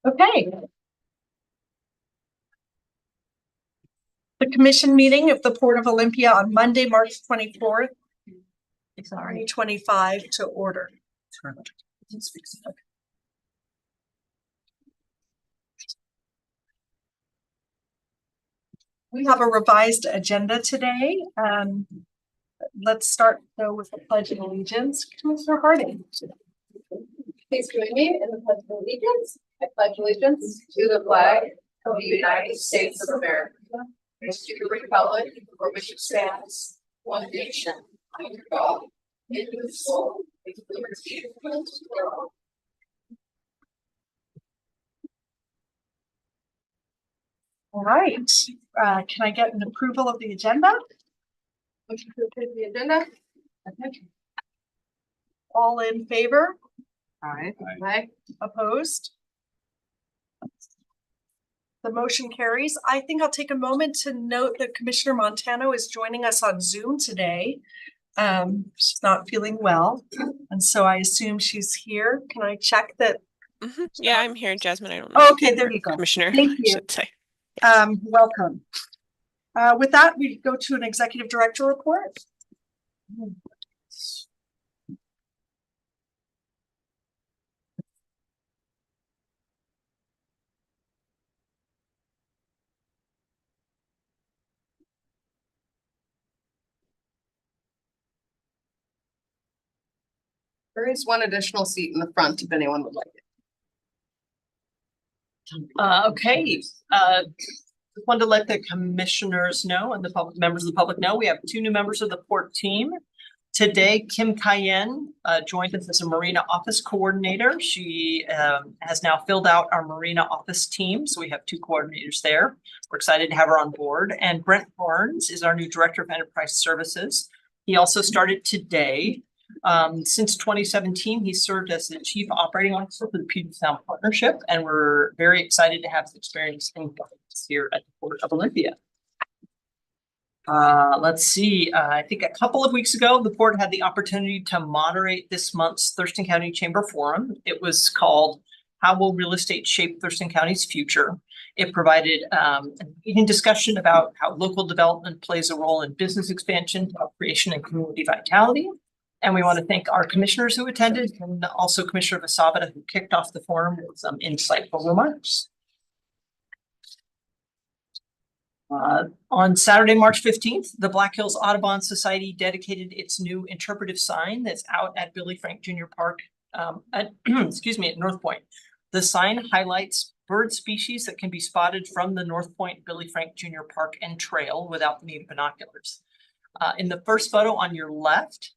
Okay. The commission meeting of the Port of Olympia on Monday, March 24th, 2025 to order. We have a revised agenda today. Let's start though with the Pledge of Allegiance. Commissioner Harding. Please join me in the Pledge of Allegiance. I pledge allegiance to the flag of the United States of America, and to the republic for which it stands, one nation, under God, indivisible, with liberty and justice for all. All right. Can I get an approval of the agenda? Motion to approve the agenda. All in favor? Aye. Aye. Opposed? The motion carries. I think I'll take a moment to note that Commissioner Montano is joining us on Zoom today. She's not feeling well, and so I assume she's here. Can I check that? Yeah, I'm here, Jasmine. I don't know. Oh, okay, there you go. Commissioner, Thank I you. should say. Welcome. With that, we go to an executive director report. There is one additional seat in the front if anyone would like it. Okay, just wanted to let the commissioners know and the public members of the public know we have two new members of the port team. Today, Kim Cayenne joined us as a Marina Office Coordinator. She has now filled out our Marina Office team, so we have two coordinators there. We're excited to have her on board. And Brent Barnes is our new Director of Enterprise Services. He also started today. Since 2017, he served as the Chief Operating Officer for the Puget Sound Partnership, and we're very excited to have his experience in governance here at the Port of Olympia. Let's see, I think a couple of weeks ago, the port had the opportunity to moderate this month's Thurston County Chamber Forum. It was called How Will Real Estate Shape Thurston County's Future? It provided a discussion about how local development plays a role in business expansion, job creation, and community vitality. And we want to thank our commissioners who attended, and also Commissioner Vasavada, who kicked off the forum with some insightful remarks. On Saturday, March 15th, the Black Hills Audubon Society dedicated its new interpretive sign that's out at Billy Frank Jr. Park at North Point. The sign highlights bird species that can be spotted from the North Point Billy Frank Jr. Park and trail without the need of binoculars. In the first photo on your left,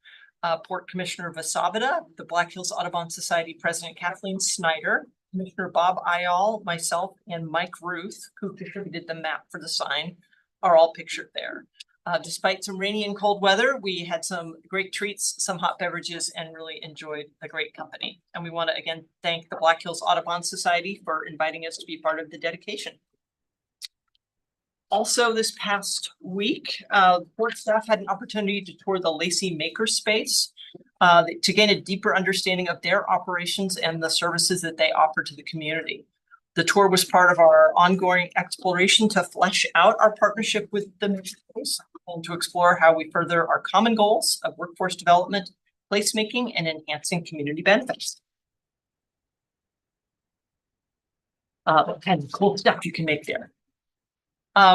Port Commissioner Vasavada, the Black Hills Audubon Society President Kathleen Snyder, Commissioner Bob Ayal, myself, and Mike Ruth, who contributed the map for the sign, are all pictured there. Despite some rainy and cold weather, we had some great treats, some hot beverages, and really enjoyed the great company. And we want to again thank the Black Hills Audubon Society for inviting us to be part of the dedication. Also, this past week, port staff had an opportunity to tour the Lacey Makerspace to gain a deeper understanding of their operations and the services that they offer to the community. The tour was part of our ongoing exploration to flesh out our partnership with the Makerspace and to explore how we further our common goals of workforce development, placemaking, and enhancing community benefits. And cool stuff you can make there.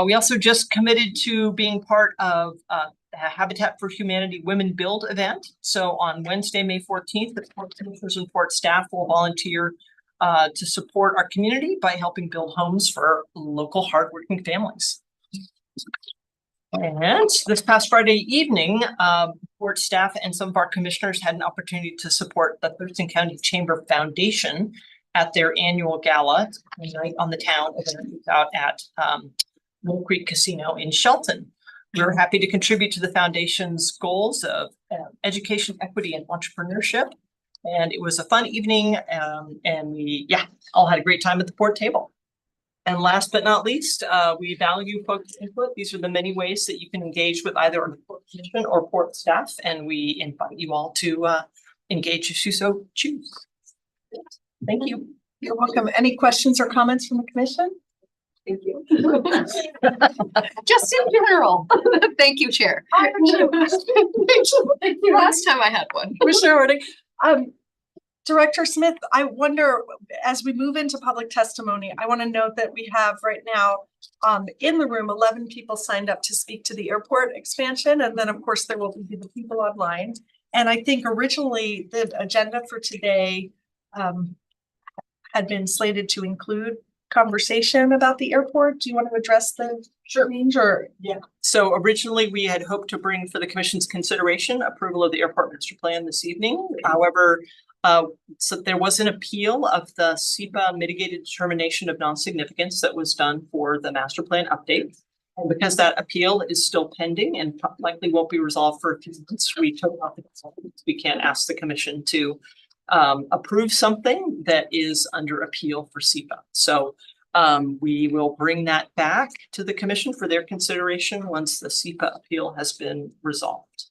We also just committed to being part of the Habitat for Humanity Women Build event. So on Wednesday, May 14th, the port commissioners and port staff will volunteer to support our community by helping build homes for local hardworking families. And this past Friday evening, port staff and some of our commissioners had an opportunity to support the Thurston County Chamber Foundation at their annual gala Night on the Town event out at Mill Creek Casino in Shelton. We're happy to contribute to the foundation's goals of education, equity, and entrepreneurship. And it was a fun evening, and we, all had a great time at the port table. And last but not least, we value folks' input. These are the many ways that you can engage with either the port commission or port staff, and we invite you all to engage if you so choose. Thank you. You're welcome. Any questions or comments from the commission? Thank you. Just in general. Thank you, Chair. Last time I had one. Commissioner Harding, Director Smith, I wonder, as we move into public testimony, I want to note that we have right now in the room, 11 people signed up to speak to the airport expansion. And then, of course, there will be the people online. And I think originally the agenda for today had been slated to include conversation about the airport. Do you want to address the change or? Yeah. So originally we had hoped to bring for the commission's consideration approval of the airport master plan this evening. However, so there was an appeal of the SEPA mitigated determination of non-significance that was done for the master plan update. And because that appeal is still pending and likely won't be resolved for a few months, we took off the consultants. We can't ask the commission to approve something that is under appeal for SEPA. So we will bring that back to the commission for their consideration once the SEPA appeal has been resolved.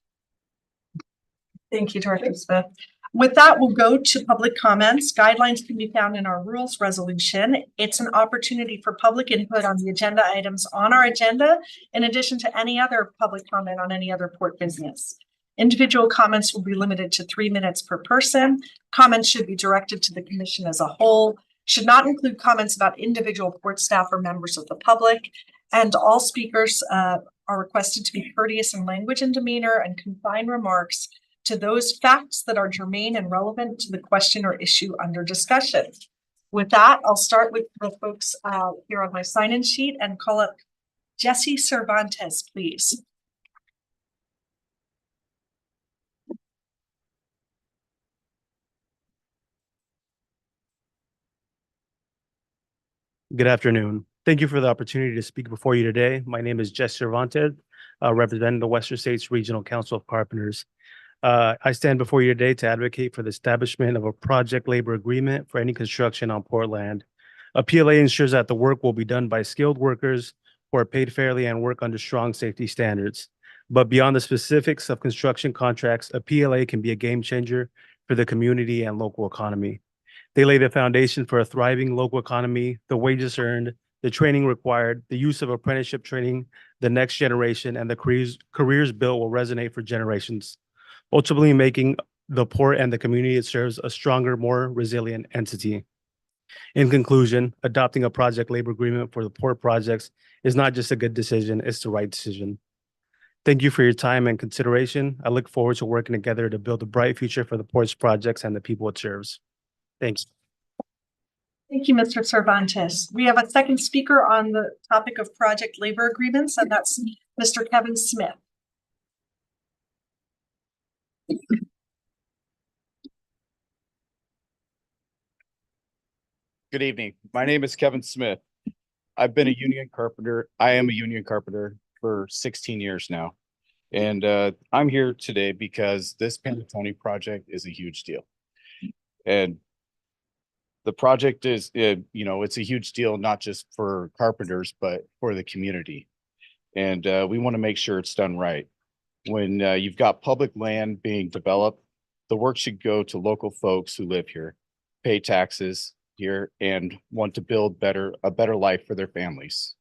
Thank you, Director Smith. With that, we'll go to public comments. Guidelines can be found in our rules resolution. It's an opportunity for public input on the agenda items on our agenda, in addition to any other public comment on any other port business. Individual comments will be limited to 3 minutes per person. Comments should be directed to the commission as a whole, should not include comments about individual port staff or members of the public. And all speakers are requested to be courteous in language and demeanor and confine remarks to those facts that are germane and relevant to the question or issue under discussion. With that, I'll start with the folks here on my sign-in sheet and call up Jesse Cervantes, please. Good afternoon. Thank you for the opportunity to speak before you today. My name is Jesse Cervantes, representing the Western States Regional Council of Carpenters. I stand before you today to advocate for the establishment of a project labor agreement for any construction on port land. A PLA ensures that the work will be done by skilled workers who are paid fairly and work under strong safety standards. But beyond the specifics of construction contracts, a PLA can be a game changer for the community and local economy. They lay the foundation for a thriving local economy, the wages earned, the training required, the use of apprenticeship training, the next generation, and the careers built will resonate for generations, ultimately making the port and the community it serves a stronger, more resilient entity. In conclusion, adopting a project labor agreement for the port projects is not just a good decision, it's the right decision. Thank you for your time and consideration. I look forward to working together to build a bright future for the port's projects and the people it serves. Thanks. Thank you, Mr. Cervantes. We have a second speaker on the topic of project labor agreements, and that's Mr. Kevin Smith. Good evening. My name is Kevin Smith. I've been a union carpenter. I am a union carpenter for 16 years now. And I'm here today because this Panattoni project is a huge deal. And the project is, it's a huge deal, not just for carpenters, but for the community. And we want to make sure it's done right. When you've got public land being developed, the work should go to local folks who live here, pay taxes here, and want to build a better life for their families.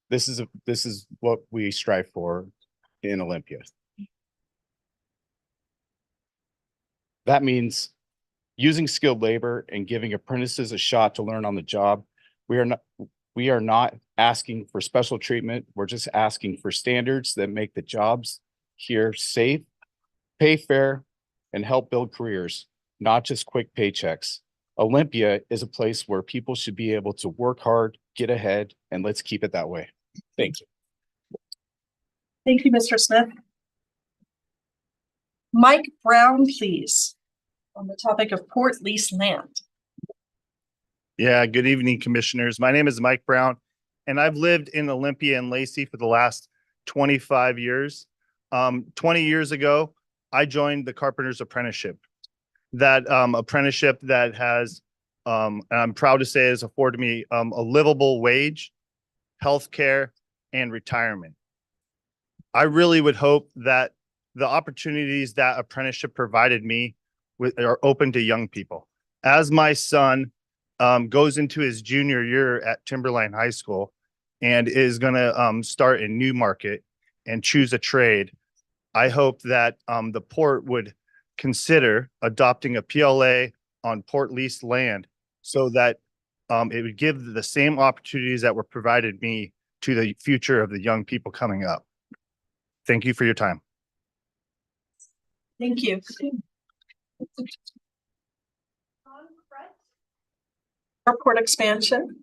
This is what we strive for in Olympia. That means using skilled labor and giving apprentices a shot to learn on the job. We are not asking for special treatment. We're just asking for standards that make the jobs here safe, pay fair, and help build careers, not just quick paychecks. Olympia is a place where people should be able to work hard, get ahead, and let's keep it that way. Thank you. Thank you, Mr. Smith. Mike Brown, please, on the topic of port lease land. Yeah, good evening, commissioners. My name is Mike Brown, and I've lived in Olympia and Lacey for the last 25 years. 20 years ago, I joined the Carpenter's Apprenticeship. That apprenticeship that has, and I'm proud to say, has afforded me a livable wage, healthcare, and retirement. I really would hope that the opportunities that apprenticeship provided me are open to young people. As my son goes into his junior year at Timberline High School and is gonna start in Newmarket and choose a trade, I hope that the port would consider adopting a PLA on port leased land so that it would give the same opportunities that were provided me to the future of the young people coming up. Thank you for your time. Thank you. Airport expansion.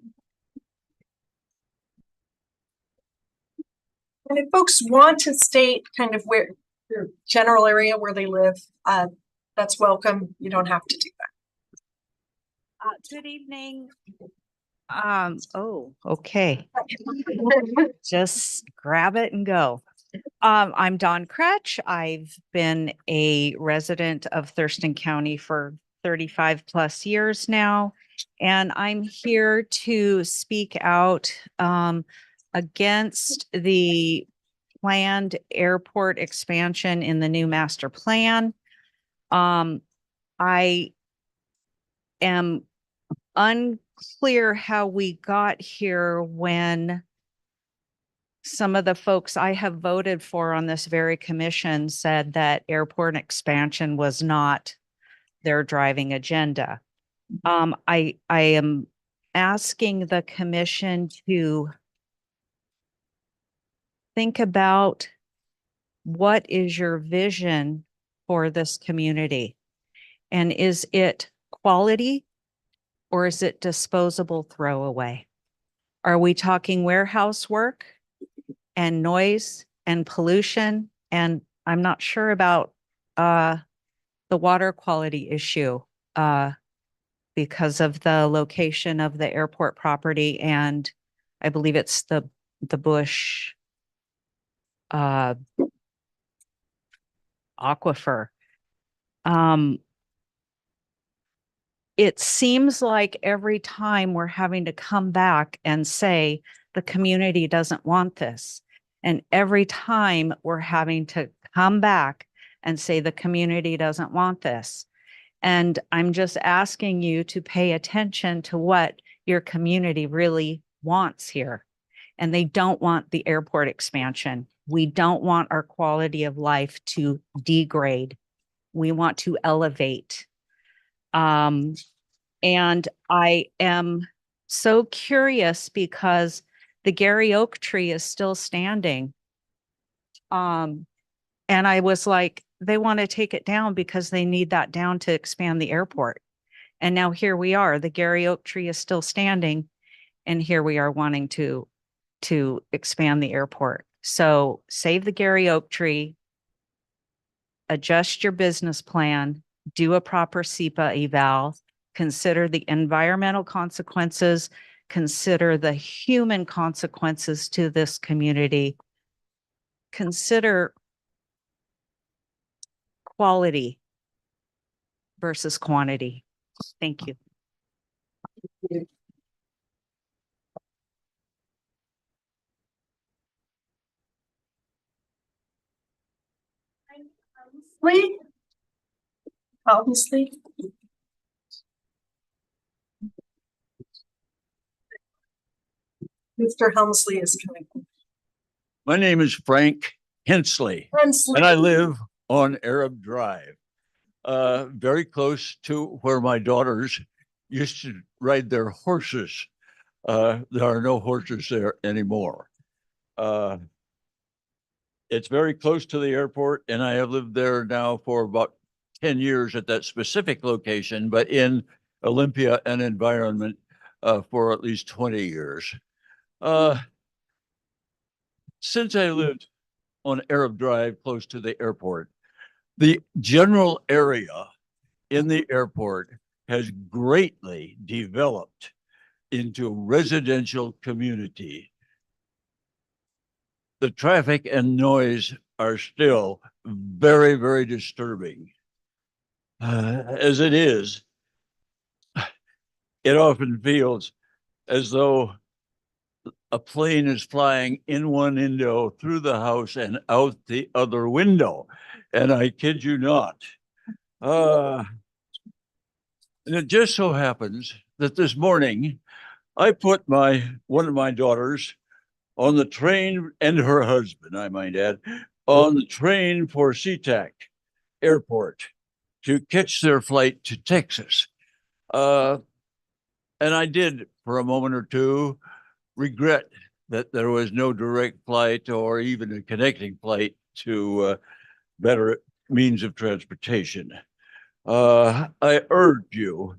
And if folks want to state kind of where their general area where they live, that's welcome. You don't have to do Good evening. Oh, okay. that. Just grab it and go. I'm Dawn Kretsch. I've been a resident of Thurston County for 35 plus years now. And I'm here to speak out against the planned airport expansion in the new master plan. I am unclear how we got here when some of the folks I have voted for on this very commission said that airport expansion was not their driving agenda. I am asking the commission to think about what is your vision for this community? And is it quality or is it disposable throwaway? Are we talking warehouse work and noise and pollution? And I'm not sure about the water quality issue because of the location of the airport property, and I believe it's the Bush aquifer. It seems like every time we're having to come back and say the community doesn't want this. And every time we're having to come back and say the community doesn't want this. And I'm just asking you to pay attention to what your community really wants here. And they don't want the airport expansion. We don't want our quality of life to degrade. We want to elevate. And I am so curious because the Gary Oak tree is still standing. And I was like, they want to take it down because they need that down to expand the airport. And now here we are, the Gary Oak tree is still standing. And here we are wanting to expand the airport. So save the Gary Oak tree, adjust your business plan, do a proper SEPA eval, consider the environmental consequences, consider the human consequences to this community, consider quality versus quantity. Thank you. Lee? Obviously. Mr. Helmsley is coming. My name is Frank Hensley, Hensley. and I live on Arab Drive, very close to where my daughters used to ride their horses. There are no horses there anymore. It's very close to the airport, and I have lived there now for about 10 years at that specific location, but in Olympia and environment for at least 20 years. Since I lived on Arab Drive close to the airport, the general area in the airport has greatly developed into a residential community. The traffic and noise are still very, very disturbing. As it is, it often feels as though a plane is flying in one window through the house and out the other window. And I kid you not. And it just so happens that this morning I put one of my daughters on the train, and her husband, I might add, on the train for SeaTac Airport to catch their flight to Texas. And I did, for a moment or two, regret that there was no direct flight or even a connecting flight to better means of transportation. I urge you,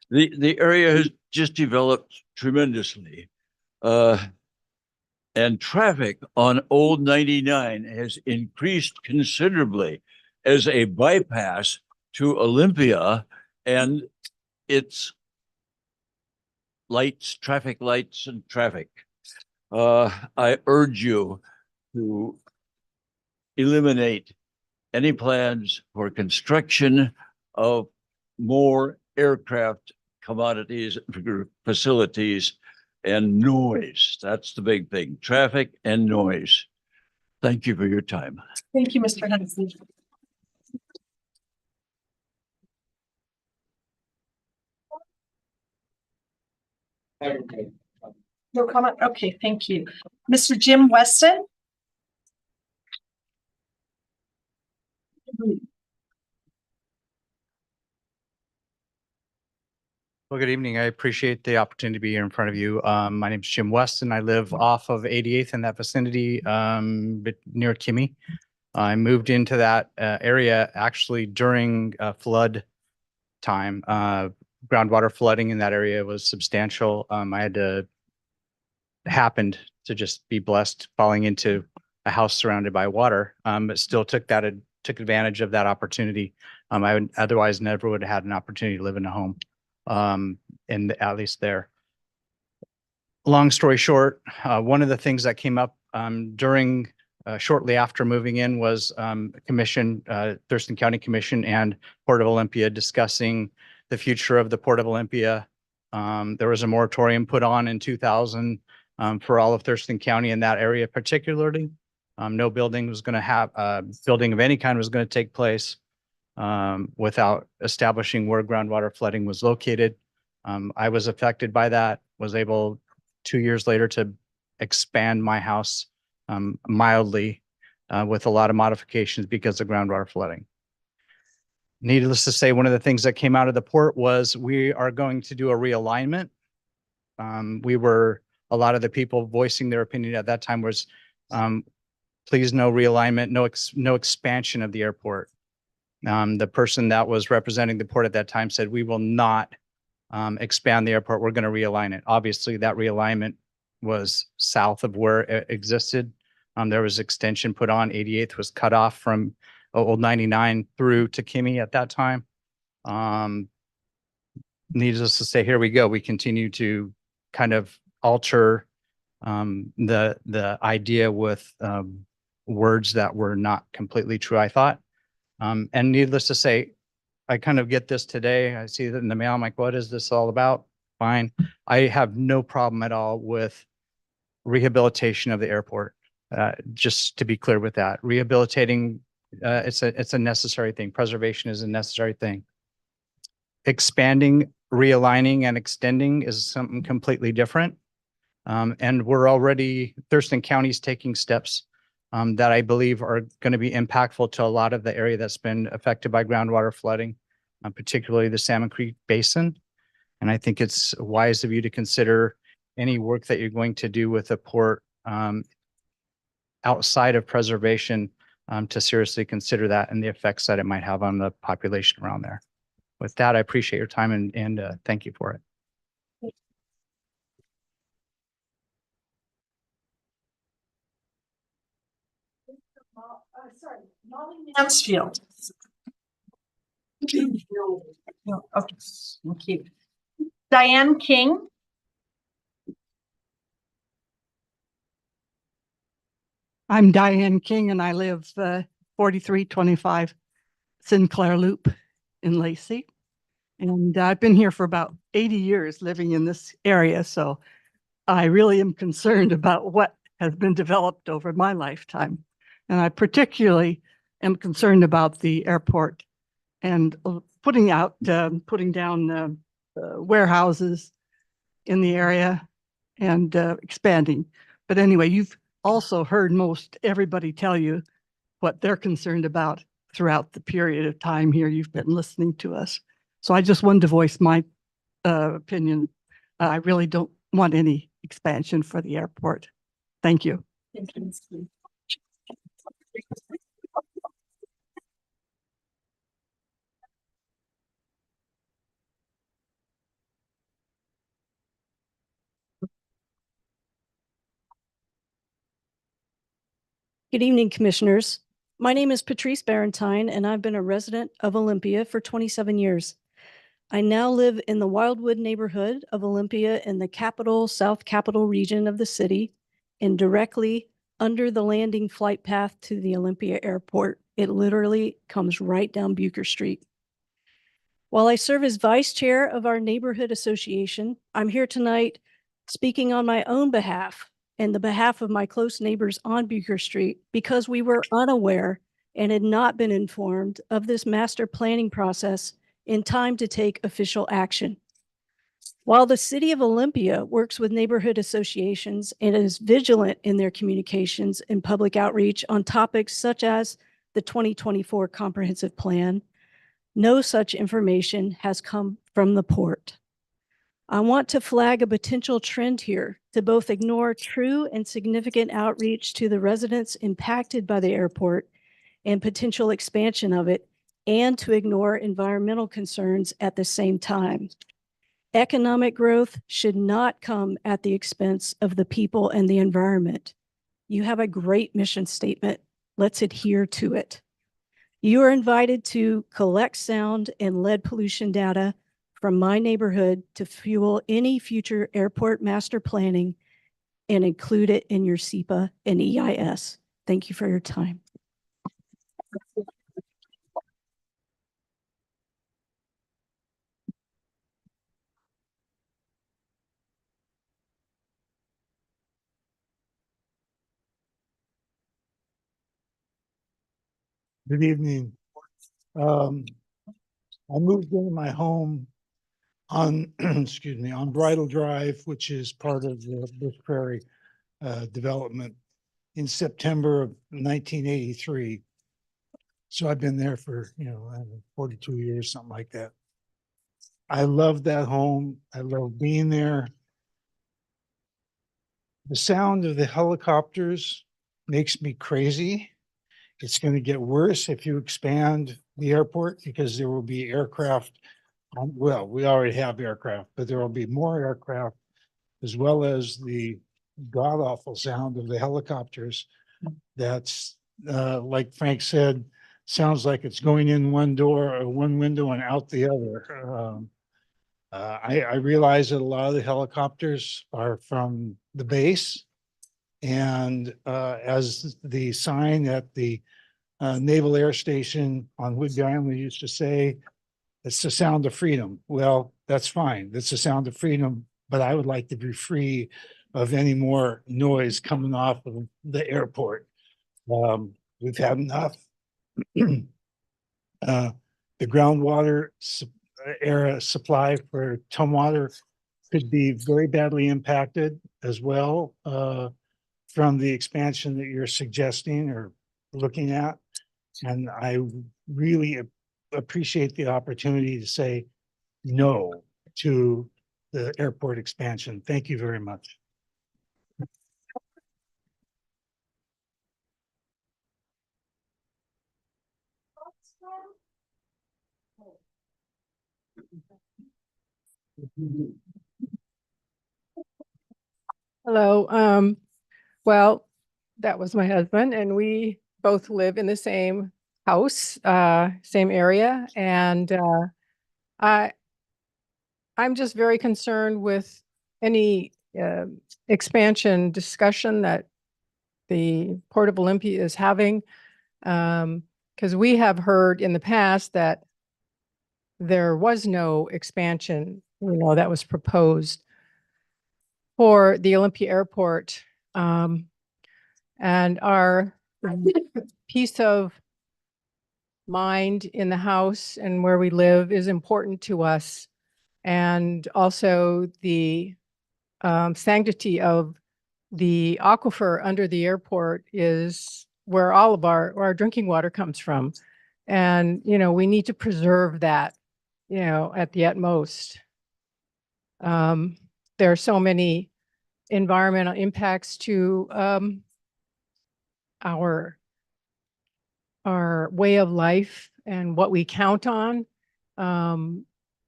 the area has just developed tremendously. And traffic on Old 99 has increased considerably as a bypass to Olympia and its lights, traffic lights and traffic. I urge you to eliminate any plans for construction of more aircraft commodities, facilities, and noise. That's the big thing, traffic and noise. Thank you for your time. Thank you, Mr. Henson. No comment? Okay, thank you. Mr. Jim Weston? Well, good evening. I appreciate the opportunity to be here in front of you. My name is Jim Weston. I live off of 88th in that vicinity, near Kimmy. I moved into that area actually during flood time. Groundwater flooding in that area was substantial. Happened to just be blessed falling into a house surrounded by water, but still took advantage of that opportunity. I would otherwise never would have had an opportunity to live in a home. And at least there. Long story short, one of the things that came up during shortly after moving in was commission, Thurston County Commission and Port of Olympia discussing the future of the Port of Olympia. There was a moratorium put on in 2000 for all of Thurston County in that area particularly. No building was going to have building of any kind was going to take place without establishing where groundwater flooding was located. I was affected by that, was able 2 years later to expand my house mildly with a lot of modifications because of groundwater flooding. Needless to say, one of the things that came out of the port was we are going to do a realignment. A lot of the people voicing their opinion at that time was, please no realignment, no expansion of the airport. The person that was representing the port at that time said, we will not expand the airport. We're going to realign it. Obviously, that realignment was south of where it existed. There was extension put on. 88th was cut off from Old 99 through to Kimmy at that time. Needless to say, here we go. We continue to kind of alter the idea with words that were not completely true, I thought. And needless to say, I kind of get this today. I see that in the mail. I'm like, what is this all about? Fine. I have no problem at all with rehabilitation of the airport. Just to be clear with that, rehabilitating, it's a necessary thing. Preservation is a necessary thing. Expanding, realigning, and extending is something completely different. And we're already, Thurston County's taking steps that I believe are going to be impactful to a lot of the area that's been affected by groundwater flooding, particularly the Salmon Creek Basin. And I think it's wise of you to consider any work that you're going to do with the port outside of preservation to seriously consider that and the effects that it might have on the population around there. With that, I appreciate your time and thank you for it. Molly Mansfield. No, okay, thank you. Diane King. I'm Diane King and I live 4325 Sinclair Loop in Lacey. And I've been here for about 80 years living in this area. So I really am concerned about what has been developed over my lifetime. And I particularly am concerned about the airport and putting down warehouses in the area and expanding. But anyway, you've also heard most everybody tell you what they're concerned about throughout the period of time here you've been listening to us. So I just wanted to voice my opinion. I really don't want any expansion for the airport. Thank you. Good evening, Commissioners. My name is Patrice Barentine, and I've been a resident of Olympia for 27 years. I now live in the Wildwood neighborhood of Olympia in the South Capital region of the city and directly under the landing flight path to the Olympia Airport. It literally comes right down Bucher Street. While I serve as vice chair of our neighborhood association, I'm here tonight speaking on my own behalf and the behalf of my close neighbors on Bucher Street because we were unaware and had not been informed of this master planning process in time to take official action. While the city of Olympia works with neighborhood associations and is vigilant in their communications and public outreach on topics such as the 2024 comprehensive plan, no such information has come from the port. I want to flag a potential trend here to both ignore true and significant outreach to the residents impacted by the airport and potential expansion of it, and to ignore environmental concerns at the same time. Economic growth should not come at the expense of the people and the environment. You have a great mission statement. Let's adhere to it. You are invited to collect sound and lead pollution data from my neighborhood to fuel any future airport master planning and include it in your SEPA and EIS. Thank you for your time. Good evening. I moved into my home on, excuse me, on Bridle Drive, which is part of the Bush Prairie development in September of 1983. So I've been there for, 42 years, something like that. I love that home. I love being there. The sound of the helicopters makes me crazy. It's going to get worse if you expand the airport because there will be aircraft. Well, we already have aircraft, but there will be more aircraft as well as the god awful sound of the helicopters. That's like Frank said, sounds like it's going in one door or one window and out the other. I realize that a lot of the helicopters are from the base, and as the sign at the Naval Air Station on Whidbey Island used to say, it's the sound of freedom. Well, that's fine. That's the sound of freedom, but I would like to be free of any more noise coming off of the airport. We've had enough. The groundwater supply for Tumwater could be very badly impacted as well from the expansion that you're suggesting or looking at. And I really appreciate the opportunity to say no to the airport expansion. Thank you very much. Hello. Well, that was my husband, and we both live in the same house, same area, and I'm just very concerned with any expansion discussion that the Port of Olympia is having, because we have heard in the past that there was no expansion, that was proposed for the Olympia Airport. And our piece of mind in the house and where we live is important to us. And also the sanctity of the aquifer under the airport is where all of our drinking water comes from. And, you know, we need to preserve that, you know, at the utmost. There are so many environmental impacts to our way of life and what we count on.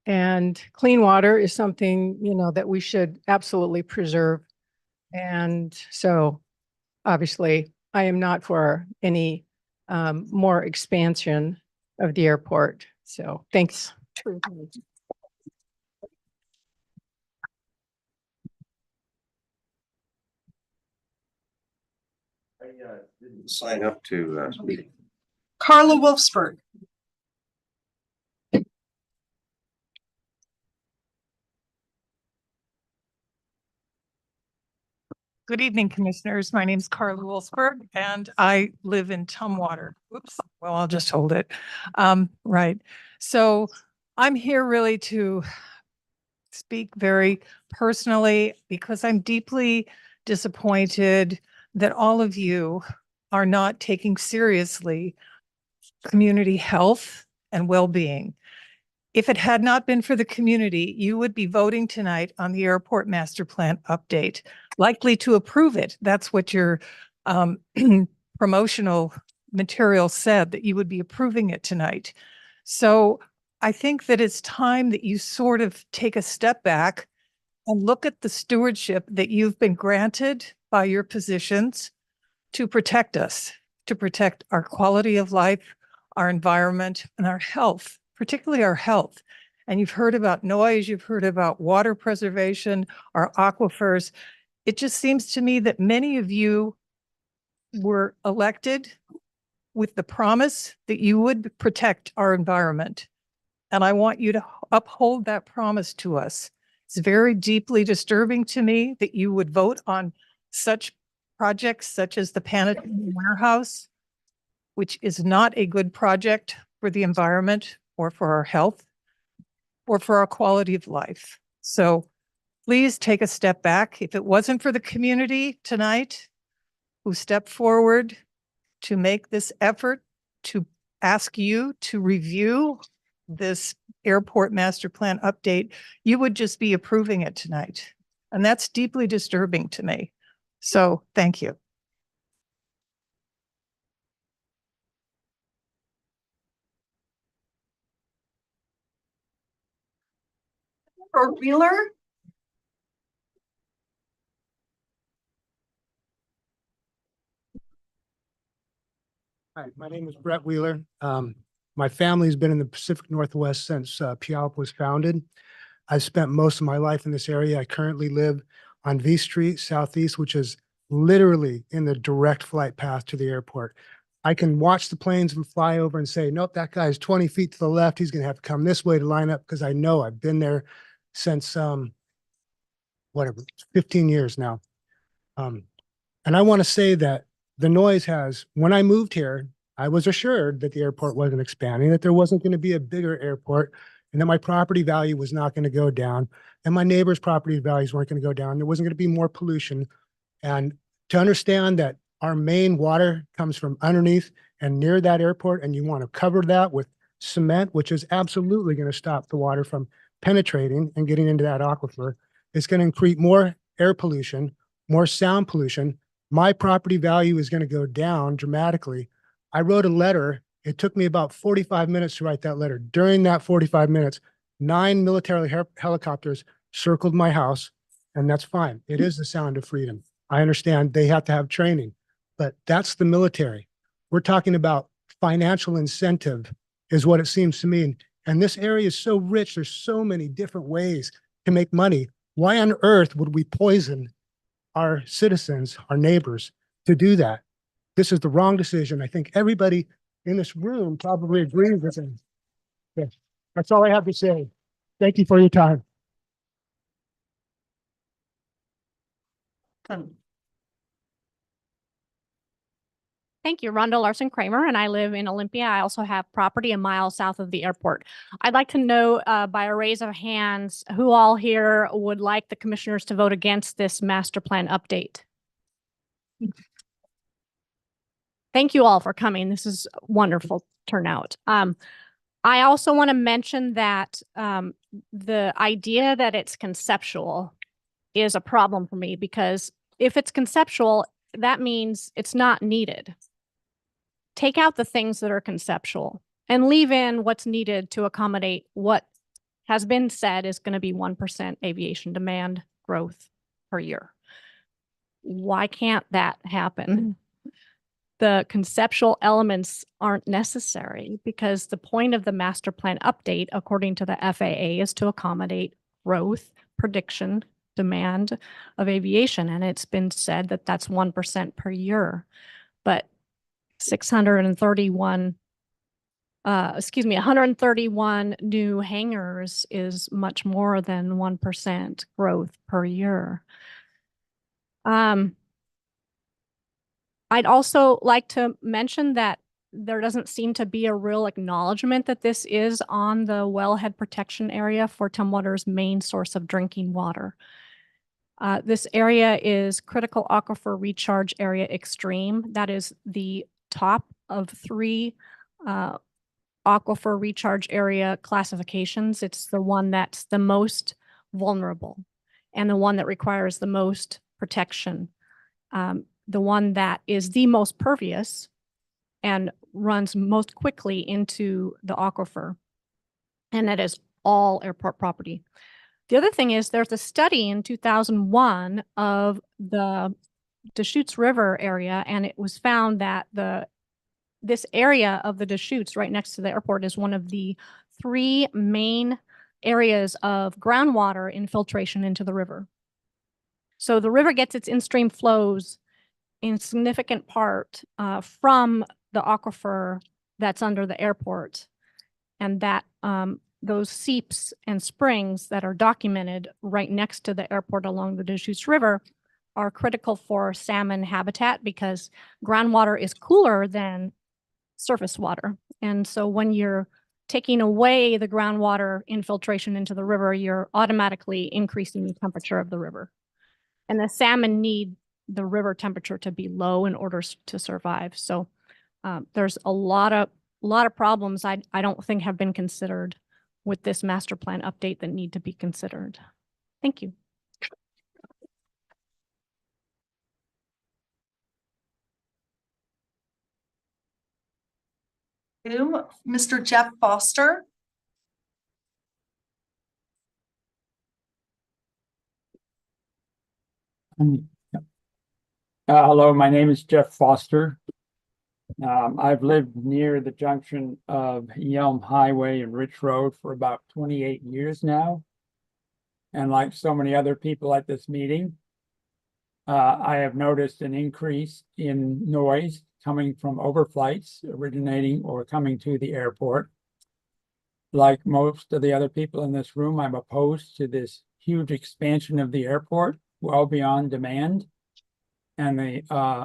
And clean water is something, you know, that we should absolutely preserve. And so obviously I am not for any more expansion of the airport. So thanks. Didn't sign up to speak. Carla Wolfsburg. Good evening, Commissioners. My name is Carla Wolfsburg, and I live in Tumwater. Oops, well, I'll just hold it. Right. So I'm here really to speak very personally because I'm deeply disappointed that all of you are not taking seriously community health and well-being. If it had not been for the community, you would be voting tonight on the airport master plan update, likely to approve it. That's what your promotional material said, that you would be approving it tonight. So I think that it's time that you sort of take a step back and look at the stewardship that you've been granted by your positions to protect us, to protect our quality of life, our environment, and our health, particularly our health. And you've heard about noise, you've heard about water preservation, our aquifers. It just seems to me that many of you were elected with the promise that you would protect our environment. And I want you to uphold that promise to us. It's very deeply disturbing to me that you would vote on such projects such as the Panettone Warehouse, which is not a good project for the environment or for our health or for our quality of life. So please take a step back. If it wasn't for the community tonight who stepped forward to make this effort to ask you to review this airport master plan update, you would just be approving it tonight. And that's deeply disturbing to me. So thank you. Or Wheeler. Hi, my name is Brett Wheeler. My family's been in the Pacific Northwest since Puyallup was founded. I've spent most of my life in this area. I currently live on V Street Southeast, which is literally in the direct flight path to the airport. I can watch the planes and fly over and say, nope, that guy's 20 feet to the left. He's going to have to come this way to line up, because I know I've been there since whatever, 15 years now. And I want to say that the noise has, when I moved here, I was assured that the airport wasn't expanding, that there wasn't going to be a bigger airport, and that my property value was not going to go down, and my neighbors' property values weren't going to go down. There wasn't going to be more pollution. And to understand that our main water comes from underneath and near that airport, and you want to cover that with cement, which is absolutely going to stop the water from penetrating and getting into that aquifer. It's going to increase more air pollution, more sound pollution. My property value is going to go down dramatically. I wrote a letter. It took me about 45 minutes to write that letter. During that 45 minutes, 9 military helicopters circled my house, and that's fine. It is the sound of freedom. I understand they have to have training, but that's the military. We're talking about financial incentive is what it seems to me. And this area is so rich. There's so many different ways to make money. Why on earth would we poison our citizens, our neighbors, to do that? This is the wrong decision. I think everybody in this room probably agrees with him. Yes, that's all I have to say. Thank you for your time. Thank you. Rhonda Larson Kramer, and I live in Olympia. I also have property a mile south of the airport. I'd like to know by a raise of hands, who all here would like the commissioners to vote against this master plan update? Thank you all for coming. This is wonderful turnout. I also want to mention that the idea that it's conceptual is a problem for me, because if it's conceptual, that means it's not needed. Take out the things that are conceptual and leave in what's needed to accommodate what has been said is going to be 1% aviation demand growth per year. Why can't that happen? The conceptual elements aren't necessary, because the point of the master plan update, according to the FAA, is to accommodate growth, prediction, demand of aviation. And it's been said that that's 1% per year. But 131 new hangars is much more than 1% growth per year. I'd also like to mention that there doesn't seem to be a real acknowledgement that this is on the wellhead protection area for Tumwater's main source of drinking water. This area is Critical Aquifer Recharge Area Extreme. That is the top of 3 aquifer recharge area classifications. It's the one that's the most vulnerable and the one that requires the most protection. The one that is the most pervious and runs most quickly into the aquifer. And that is all airport property. The other thing is there's a study in 2001 of the Deschutes River area, and it was found that this area of the Deschutes right next to the airport is one of the 3 main areas of groundwater infiltration into the river. So the river gets its in-stream flows in significant part from the aquifer that's under the airport, and that those seeps and springs that are documented right next to the airport along the Deschutes River are critical for salmon habitat, because groundwater is cooler than surface water. And so when you're taking away the groundwater infiltration into the river, you're automatically increasing the temperature of the river. And the salmon need the river temperature to be low in order to survive. So there's a lot of problems I don't think have been considered with this master plan update that need to be considered. Thank you. Mr. Jeff Foster. Hello, my name is Jeff Foster. I've lived near the junction of Yelm Highway and Rich Road for about 28 years now. And like so many other people at this meeting, I have noticed an increase in noise coming from overflights originating or coming to the airport. Like most of the other people in this room, I'm opposed to this huge expansion of the airport well beyond demand, and the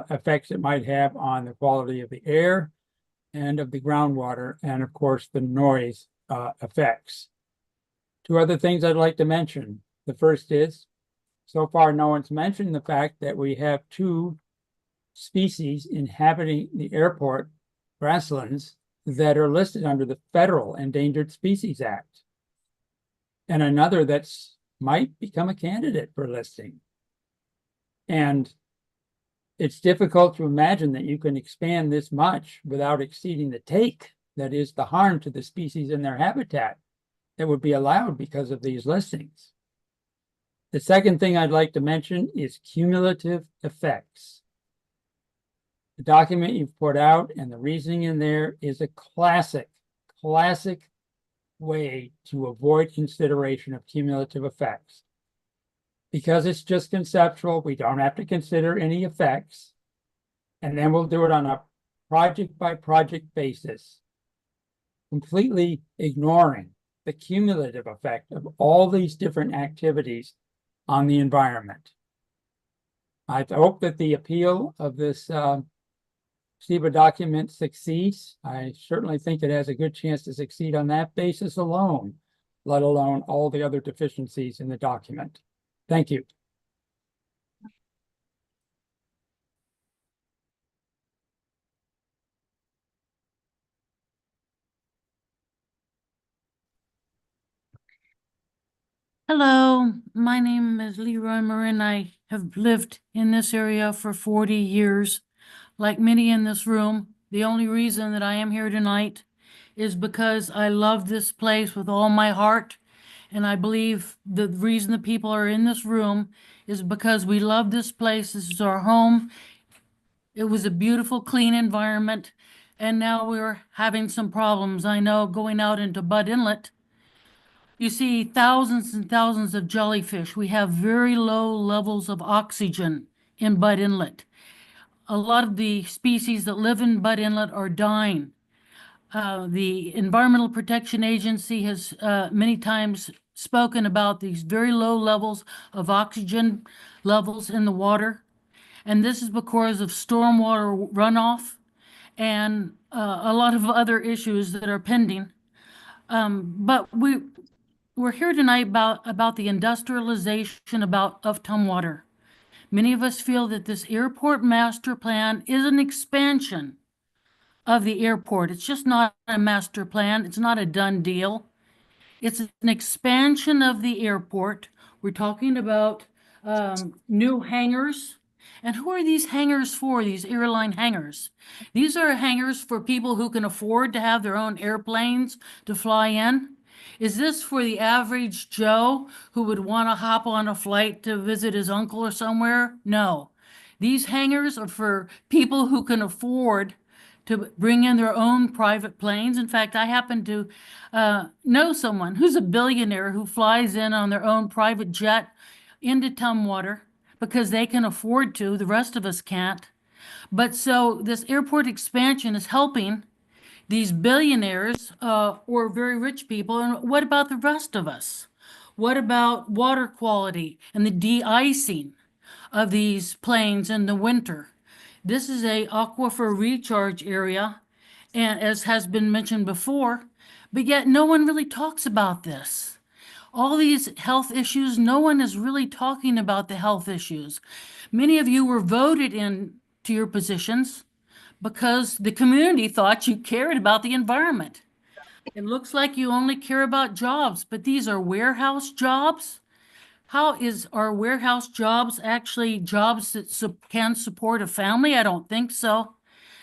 effects it might have on the quality of the air and of the groundwater, and of course the noise effects. 2 other things I'd like to mention. The first is, so far no one's mentioned the fact that we have 2 species inhabiting the airport grasslands that are listed under the Federal Endangered Species Act, and another that's might become a candidate for listing. And it's difficult to imagine that you can expand this much without exceeding the take, that is the harm to the species and their habitat, that would be allowed because of these listings. The second thing I'd like to mention is cumulative effects. The document you've put out and the reasoning in there is a classic way to avoid consideration of cumulative effects. Because it's just conceptual, we don't have to consider any effects. And then we'll do it on a project by project basis, completely ignoring the cumulative effect of all these different activities on the environment. I hope that the appeal of this SEBA document succeeds. I certainly think it has a good chance to succeed on that basis alone, let alone all the other deficiencies in the document. Thank you. Hello, my name is Leroy Marin. I have lived in this area for 40 years. Like many in this room, the only reason that I am here tonight is because I love this place with all my heart. And I believe the reason the people are in this room is because we love this place. This is our home. It was a beautiful, clean environment. And now we're having some problems. I know going out into Bud Inlet, you see thousands and thousands of jellyfish. We have very low levels of oxygen in Bud Inlet. A lot of the species that live in Bud Inlet are dying. The Environmental Protection Agency has many times spoken about these very low levels of oxygen levels in the water. And this is because of stormwater runoff and a lot of other issues that are pending. But we're here tonight about the industrialization of Tumwater. Many of us feel that this airport master plan is an expansion of the airport. It's just not a master plan. It's not a done deal. It's an expansion of the airport. We're talking about new hangars. And who are these hangars for, these airline hangars? These are hangars for people who can afford to have their own airplanes to fly in. Is this for the average Joe who would want to hop on a flight to visit his uncle or somewhere? No. These hangars are for people who can afford to bring in their own private planes. In fact, I happen to know someone who's a billionaire who flies in on their own private jet into Tumwater because they can afford to. The rest of us can't. But so this airport expansion is helping these billionaires or very rich people. And what about the rest of us? What about water quality and the de-icing of these plains in the winter? This is a aquifer recharge area, and as has been mentioned before, but yet no one really talks about this. All these health issues, no one is really talking about the health issues. Many of you were voted in to your positions because the community thought you cared about the environment. It looks like you only care about jobs, but these are warehouse jobs. How is our warehouse jobs actually jobs that can support a family? I don't think so.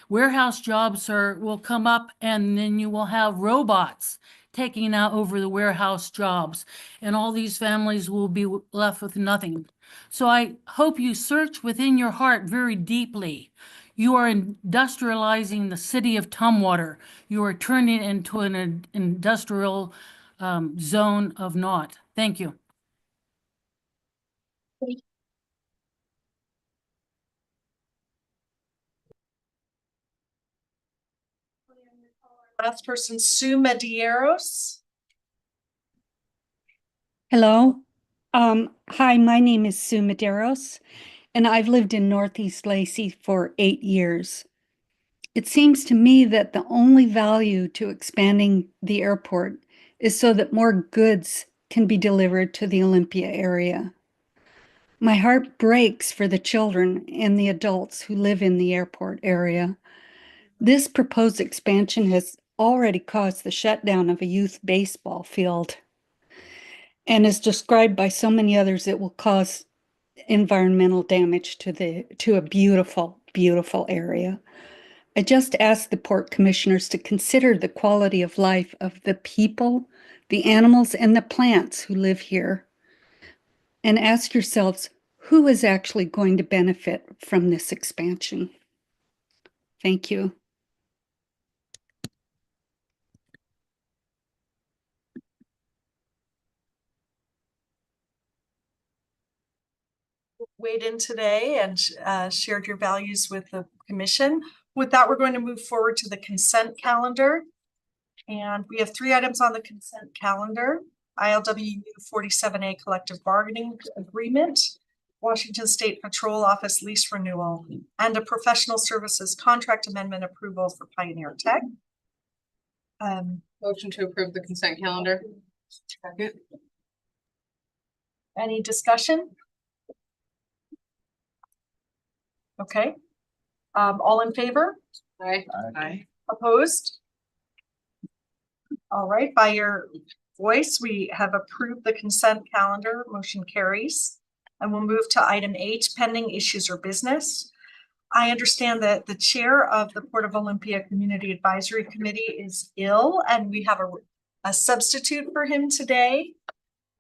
Warehouse jobs will come up and then you will have robots taking out over the warehouse jobs, and all these families will be left with nothing. So I hope you search within your heart very deeply. You are industrializing the city of Tumwater. You are turning it into an industrial zone of naught. Thank you. Last person, Sue Medeiros. Hello. Hi, my name is Sue Medeiros, and I've lived in Northeast Lacey for 8 years. It seems to me that the only value to expanding the airport is so that more goods can be delivered to the Olympia area. My heart breaks for the children and the adults who live in the airport area. This proposed expansion has already caused the shutdown of a youth baseball field. And as described by so many others, it will cause environmental damage to a beautiful, beautiful area. I just ask the Port Commissioners to consider the quality of life of the people, the animals, and the plants who live here. And ask yourselves, who is actually going to benefit from this expansion? Thank you. Weighed in today and shared your values with the commission. With that, we're going to move forward to the consent calendar. And we have 3 items on the consent calendar. ILWU 47A collective bargaining agreement, Washington State Patrol Office lease renewal, and a professional services contract amendment approval for Pioneer Tech. Motion to approve the consent calendar. Any discussion? Okay. All in favor? Aye. Aye. Opposed? All right, by your voice, we have approved the consent calendar. Motion carries. And we'll move to item 8, pending issues or business. I understand that the chair of the Port of Olympia Community Advisory Committee is ill, and we have a substitute for him today.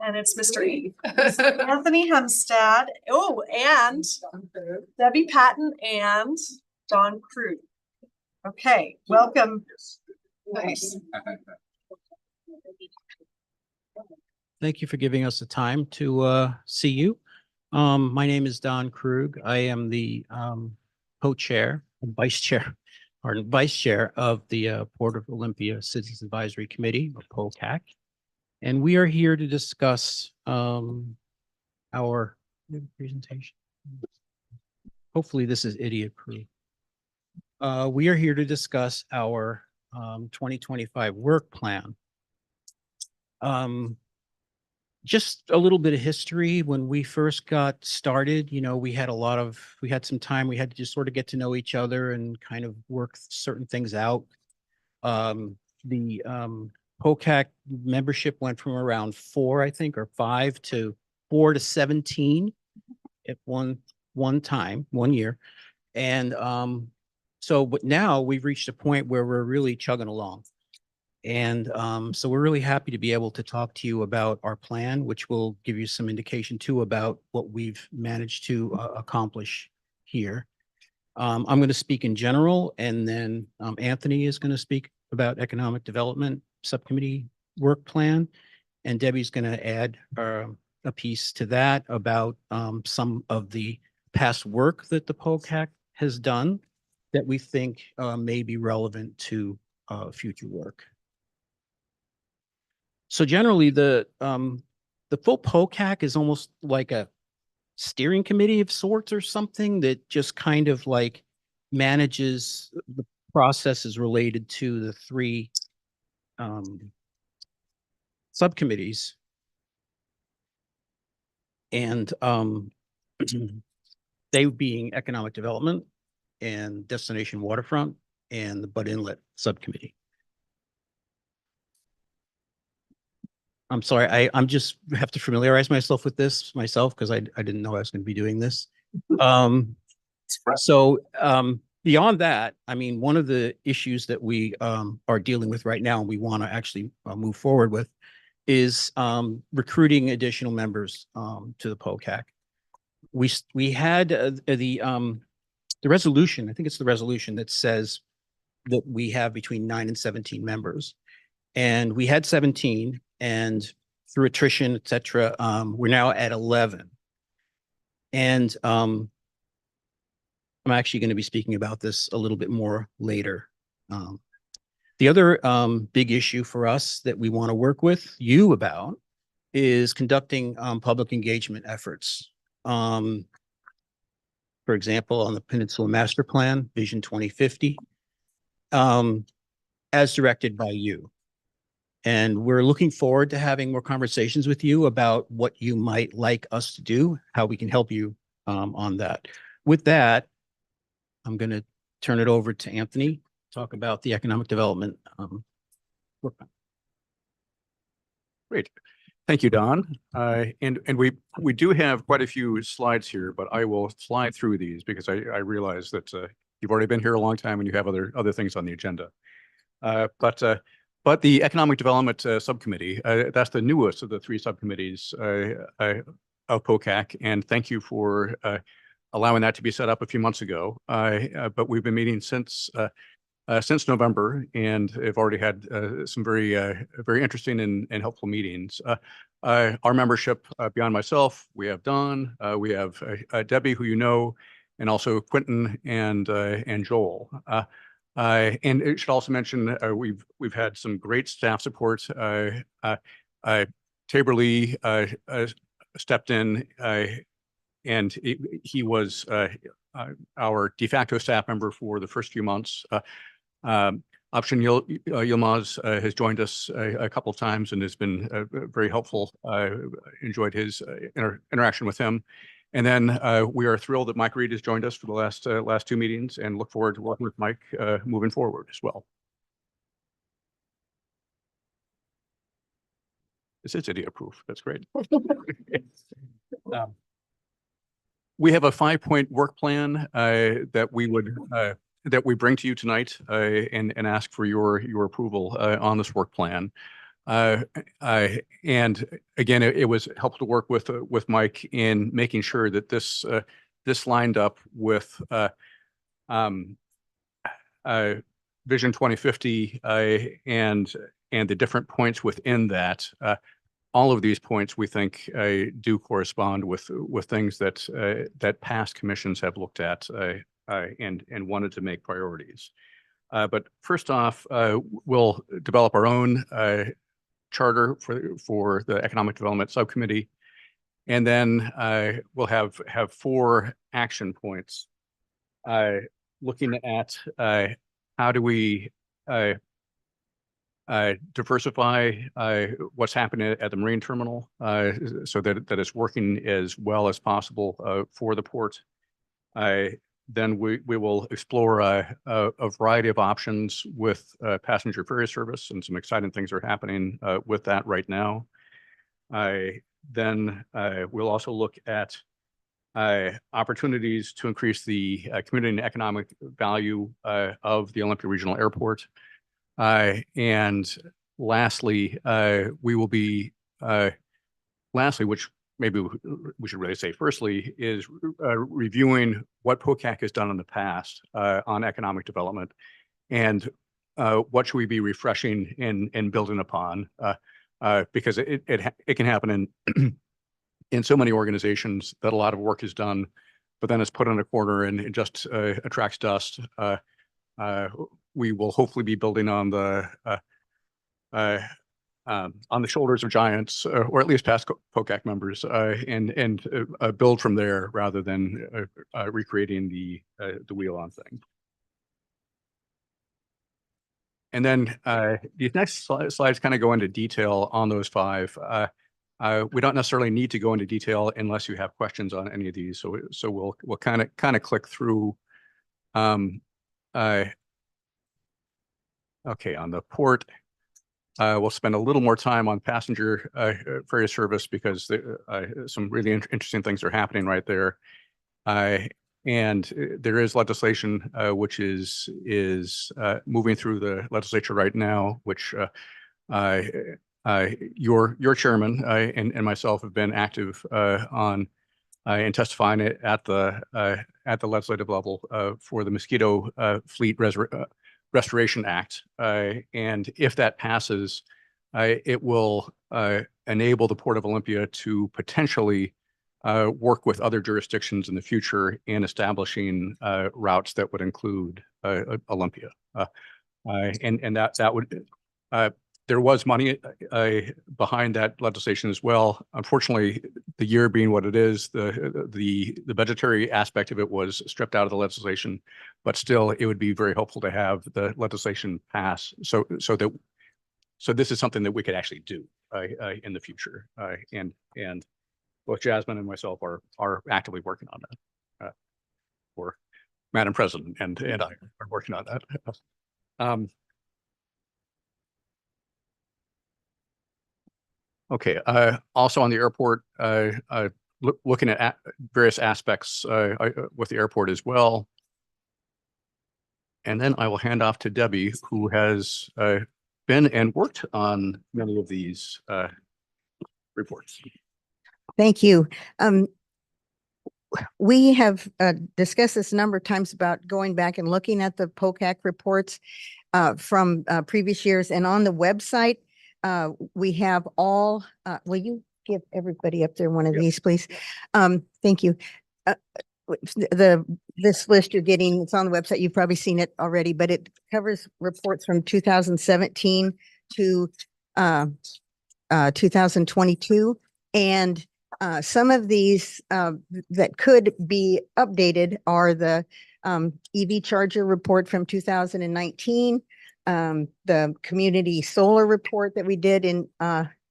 And it's Mr. Anthony Hemstad. Oh, and Debbie Patton and Don Krug. Okay, welcome. Nice. Thank you for giving us the time to see you. My name is Don Krug. I am the co-chair, vice chair of the Port of Olympia Citizens Advisory Committee, or POCAC. And we are here to discuss our presentation. Hopefully this is idiot proof. We are here to discuss our 2025 work plan. Just a little bit of history. When we first got started, you know, we had some time. We had to just sort of get to know each other and kind of work certain things out. The POCAC membership went from around 4, I think, or 5 to 4 to 17 at one year. And but now we've reached a point where we're really chugging along. And so we're really happy to be able to talk to you about our plan, which will give you some indication too about what we've managed to accomplish here. I'm going to speak in general, and then Anthony is going to speak about economic development subcommittee work plan, and Debbie's going to add a piece to that about some of the past work that the POCAC has done that we think may be relevant to future work. So generally, the full POCAC is almost like a steering committee of sorts or something that just kind of like manages the processes related to the 3 subcommittees. And they being economic development and destination waterfront and the Bud Inlet subcommittee. I'm sorry, I'm just have to familiarize myself with this myself because I didn't know I was going to be doing this. Beyond that, I mean, one of the issues that we are dealing with right now and we want to actually move forward with is recruiting additional members to the POCAC. We had the resolution, I think it's the resolution that says that we have between 9 and 17 members. And we had 17, and through attrition, et cetera, we're now at 11. And I'm actually going to be speaking about this a little bit more later. The other big issue for us that we want to work with you about is conducting public engagement efforts. For example, on the Peninsula Master Plan, Vision 2050, as directed by you. And we're looking forward to having more conversations with you about what you might like us to do, how we can help you on that. With that, I'm going to turn it over to Anthony to talk about the economic development work plan. Great. Thank you, Don. And we do have quite a few slides here, but I will fly through these because I realize that you've already been here a long time and you have other things on the agenda. But the Economic Development Subcommittee, that's the newest of the 3 subcommittees of POCAC, and thank you for allowing that to be set up a few months ago. But we've been meeting since November, and have already had some very interesting and helpful meetings. Our membership, beyond myself, we have Don, we have Debbie, who you know, and also Quentin and Joel. And it should also mention we've had some great staff support. Tabor Lee stepped in he was our de facto staff member for the first few months. Afshin Yilmaz has joined us a couple of times and has been very helpful. Enjoyed his interaction with him. And then we are thrilled that Mike Reed has joined us for the last two meetings and look forward to working with Mike moving forward as well. This is idiot proof. That's great. We have a 5-point work plan that we would that we bring to you tonight and ask for your approval on this work plan. And again, it was helpful to work with Mike in making sure that this lined up with Vision 2050 and the different points within that. All of these points we think do correspond with things that past commissions have looked at and wanted to make priorities. But first off, we'll develop our own charter for the Economic Development Subcommittee, and then we'll have 4 action points looking at how do we diversify what's happening at the marine terminal so that it's working as well as possible for the port. Then we will explore a variety of options with passenger ferry service, and some exciting things are happening with that right now. Then we'll also look at opportunities to increase the community and economic value of the Olympia Regional Airport. And lastly, we will be, which maybe we should really say firstly, is reviewing what POCAC has done in the past on economic development and what should we be refreshing and building upon, because it can happen in so many organizations that a lot of work is done, but then it's put in a corner and it just attracts dust. We will hopefully be building on the shoulders of giants, or at least past POCAC members, and build from there rather than recreating the wheel on things. And then these next slides kind of go into detail on those 5. We don't necessarily need to go into detail unless you have questions on any of these. So we'll kind of click through. Okay, on the port, we'll spend a little more time on passenger ferry service because some really interesting things are happening right there. And there is legislation which is moving through the legislature right now, which your chairman and myself have been active on and testifying at the legislative level for the Mosquito Fleet Restoration Act. And if that passes, it will enable the Port of Olympia to potentially work with other jurisdictions in the future in establishing routes that would include Olympia. And that would, there was money behind that legislation as well. Unfortunately, the year being what it is, the budgetary aspect of it was stripped out of the legislation, but still it would be very helpful to have the legislation pass so this is something that we could actually do in the future. And both Jasmine and myself are actively working on that, or Madam President and I are working on that. Okay, also on the airport, looking at various aspects with the airport as well. And then I will hand off to Debbie, who has been and worked on many of these reports. Thank you. We have discussed this a number of times about going back and looking at the POCAC reports from previous years, and on the website, we have all, will you give everybody up there one of these, please? Thank you. This list you're getting, it's on the website. You've probably seen it already, but it covers reports from 2017 to 2022. And Some of these that could be updated are the EV charger report from 2019, the community solar report that we did in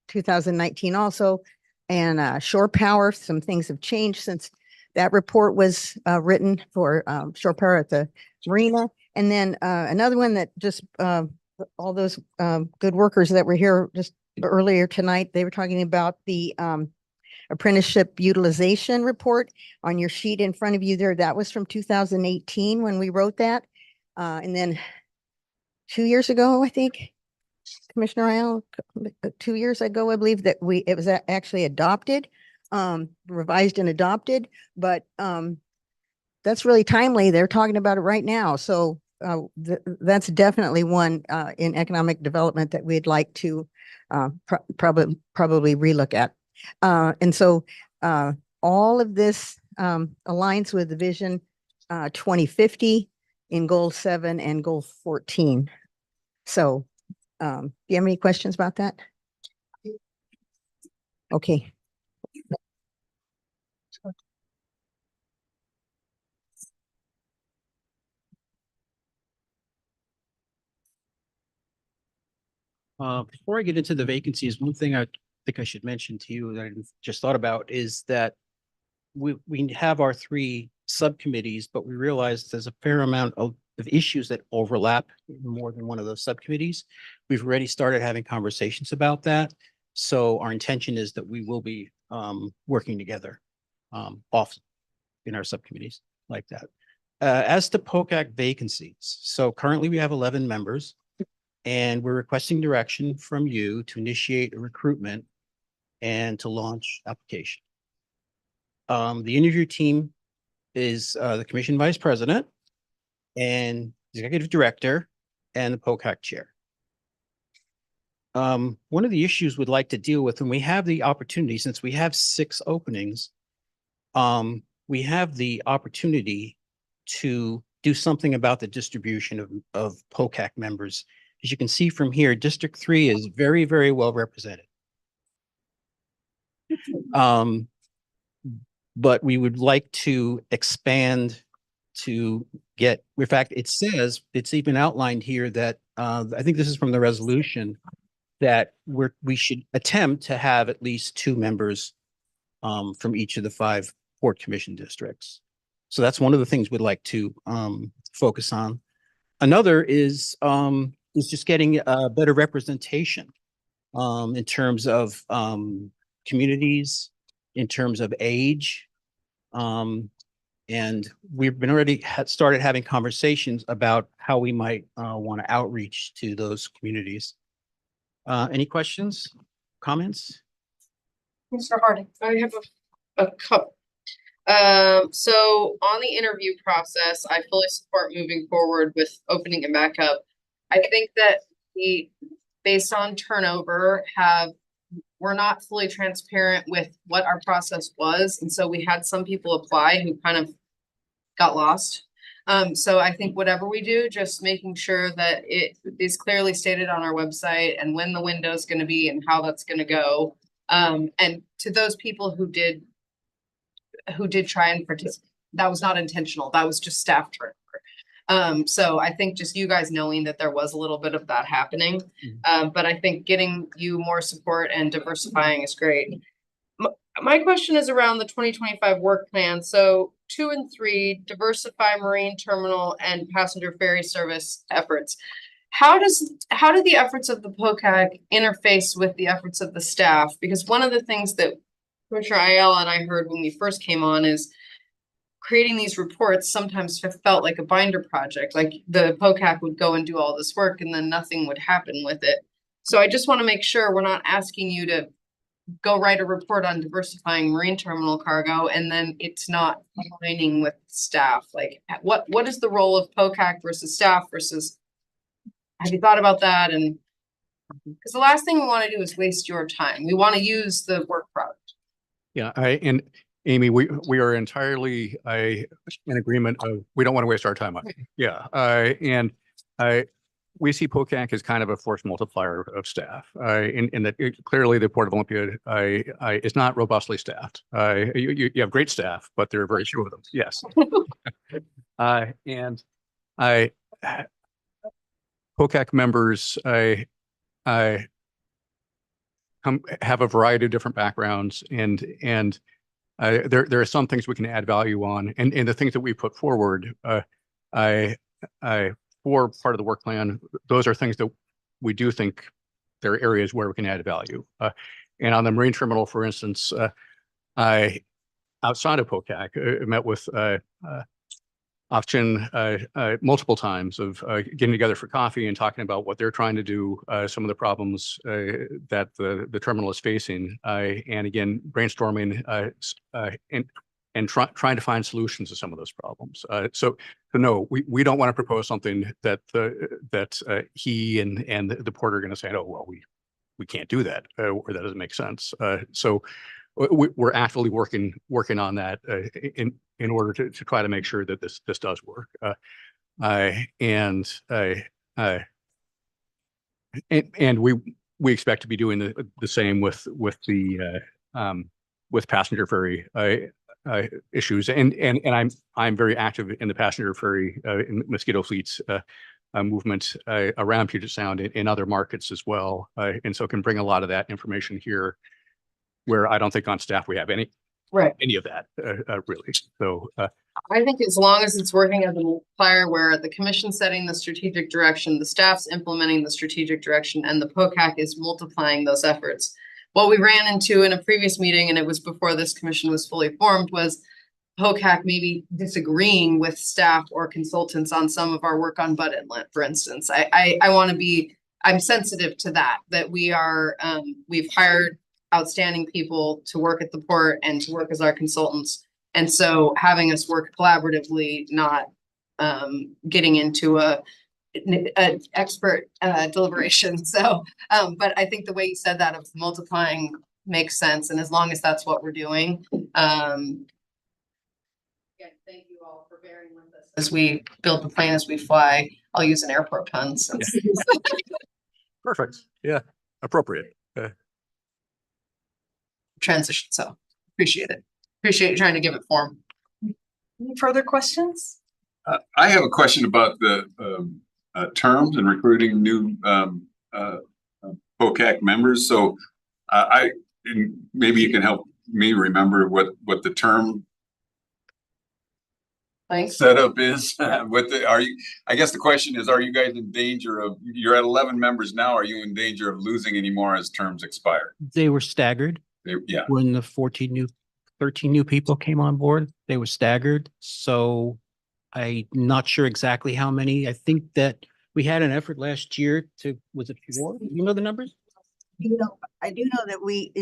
2019 also, and shore power. Some things have changed since that report was written for shore power at the marina. And then another one that just all those good workers that were here just earlier tonight, they were talking about the apprenticeship utilization report on your sheet in front of you there. That was from 2018 when we wrote that. And then 2 years ago, I think, Commissioner Ayala, 2 years ago, I believe that it was actually adopted, revised and adopted, but that's really timely. They're talking about it right now. So that's definitely one in economic development that we'd like to probably relook at. And so all of this aligns with the Vision 2050 in Goal 7 and Goal 14. So do you have any questions about that? Okay. Before I get into the vacancies, one thing I think I should mention to you that I just thought about is that we have our 3 subcommittees, but we realize there's a fair amount of issues that overlap in more than one of those subcommittees. We've already started having conversations about that. So our intention is that we will be working together often in our subcommittees like that. As to POCAC vacancies, so currently we have 11 members. And we're requesting direction from you to initiate a recruitment and to launch application. The interview team is the commission vice president and executive director and the POCAC chair. One of the issues we'd like to deal with, when we have the opportunity, since we have 6 openings, we have the opportunity to do something about the distribution of POCAC members. As you can see from here, District 3 is very, very well represented. But we would like to expand to get, in fact, it says, it's even outlined here that, I think this is from the resolution, that we should attempt to have at least 2 members from each of the 5 Port Commission districts. So that's one of the things we'd like to focus on. Another is just getting a better representation in terms of communities, in terms of age. And we've been already started having conversations about how we might want to outreach to those communities. Any questions, comments? Mr. Harding. I have a couple. So on the interview process, I fully support moving forward with opening it back up. I think that based on turnover, we're not fully transparent with what our process was. And so we had some people apply who kind of got lost. So I think whatever we do, just making sure that it is clearly stated on our website and when the window is going to be and how that's going to go. And to those people who did try and participate, that was not intentional. That was just staff turnover. So I think just you guys knowing that there was a little bit of that happening. But I think getting you more support and diversifying is great. My question is around the 2025 work plan. So 2 and 3, diversify marine terminal and passenger ferry service efforts. How do the efforts of the POCAC interface with the efforts of the staff? Because one of the things that Commissioner Ayala and I heard when we first came on is creating these reports sometimes felt like a binder project, like the POCAC would go and do all this work and then nothing would happen with it. So I just want to make sure we're not asking you to go write a report on diversifying marine terminal cargo and then it's not aligning with staff. Like what is the role of POCAC versus staff versus, have you thought about that? And because the last thing we want to do is waste your time. We want to use the work product. Yeah, and Amy, we are entirely in agreement of, we don't want to waste our time on it. Yeah, and we see POCAC as kind of a force multiplier of staff. In that clearly the Port of Olympia is not robustly staffed. You have great staff, but there are very few of them. Yes. And POCAC members have a variety of different backgrounds, and there are some things we can add value on, and the things that we put forward, for part of the work plan, those are things that we do think there are areas where we can add value. And on the marine terminal, for instance, outside of POCAC, I met with Afchin multiple times of getting together for coffee and talking about what they're trying to do, some of the problems that the terminal is facing, and again, brainstorming and trying to find solutions to some of those problems. So no, we don't want to propose something that he and the port are going to say, oh, well, we can't do that, or that doesn't make sense. So we're actively working on that in order to try to make sure that this does work. And we expect to be doing the same with passenger ferry issues, and I'm very active in the passenger ferry in mosquito fleets movement around Puget Sound in other markets as well, and so can bring a lot of that information here, where I don't think on staff we have any of that really. So I think as long as it's working as a multiplier where the commission setting the strategic direction, the staff's implementing the strategic direction, and the POCAC is multiplying those efforts. What we ran into in a previous meeting, and it was before this commission was fully formed, was POCAC maybe disagreeing with staff or consultants on some of our work on Bud Inlet, for instance. I'm sensitive to that we are, we've hired outstanding people to work at the port and to work as our consultants. And so having us work collaboratively, not getting into an expert deliberation. So, but I think the way you said that of multiplying makes sense. And as long as that's what we're doing, again, thank you all for bearing with us as we build the plane as we fly. I'll use an airport pun since. Perfect. Yeah, appropriate. Transition. So appreciate it. Appreciate you trying to give it form. Any further questions? I have a question about the terms and recruiting new POCAC members. So maybe you can help me remember what the term setup is. I guess the question is, are you guys in danger of, you're at 11 members now, are you in danger of losing any more as terms expire? They were staggered. Yeah. When the 13 new people came on board, they were staggered. So I'm not sure exactly how many. I think that we had an effort last year was it 4? You know the numbers? I do know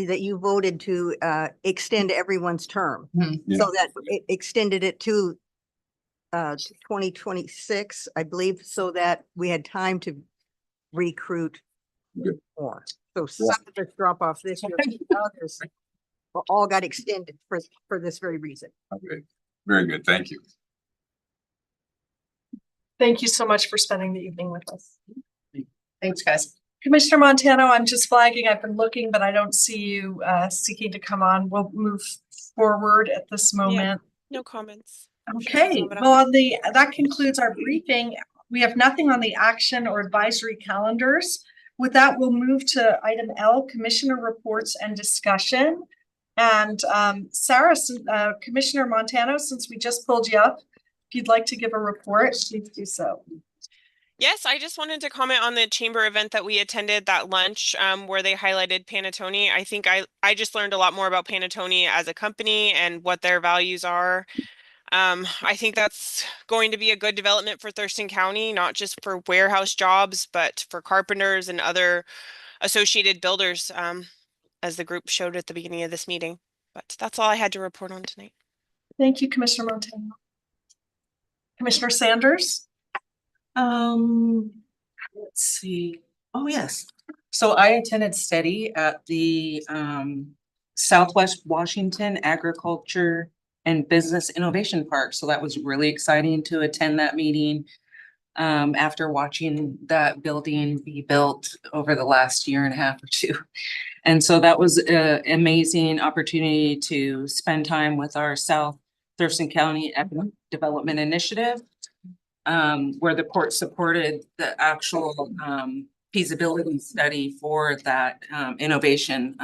that you voted to extend everyone's term, so that it extended it to 2026, I believe, so that we had time to recruit more. So some of us drop off this year, others all got extended for this very reason. Okay, very good. Thank you. Thank you so much for spending the evening with us. Thanks, guys. Commissioner Montano, I'm just flagging. I've been looking, but I don't see you seeking to come on. We'll move forward at this moment. No comments. Okay, well, that concludes our briefing. We have nothing on the action or advisory calendars. With that, we'll move to item L, Commissioner Reports and Discussion. And Sarah, Commissioner Montano, since we just pulled you up, if you'd like to give a report, please do so. Yes, I just wanted to comment on the chamber event that we attended, that lunch where they highlighted Panattoni. I think I just learned a lot more about Panattoni as a company and what their values are. I think that's going to be a good development for Thurston County, not just for warehouse jobs, but for carpenters and other associated builders, as the group showed at the beginning of this meeting. But that's all I had to report on tonight. Thank you, Commissioner Montano. Commissioner Sanders? Let's see. Oh, yes. So I attended study at the Southwest Washington Agriculture and Business Innovation Park. So that was really exciting to attend that meeting. after watching that building be built over the last year and a half or two. And so that was an amazing opportunity to spend time with our South Thurston County Economic Development Initiative, where the port supported the actual feasibility study for that innovation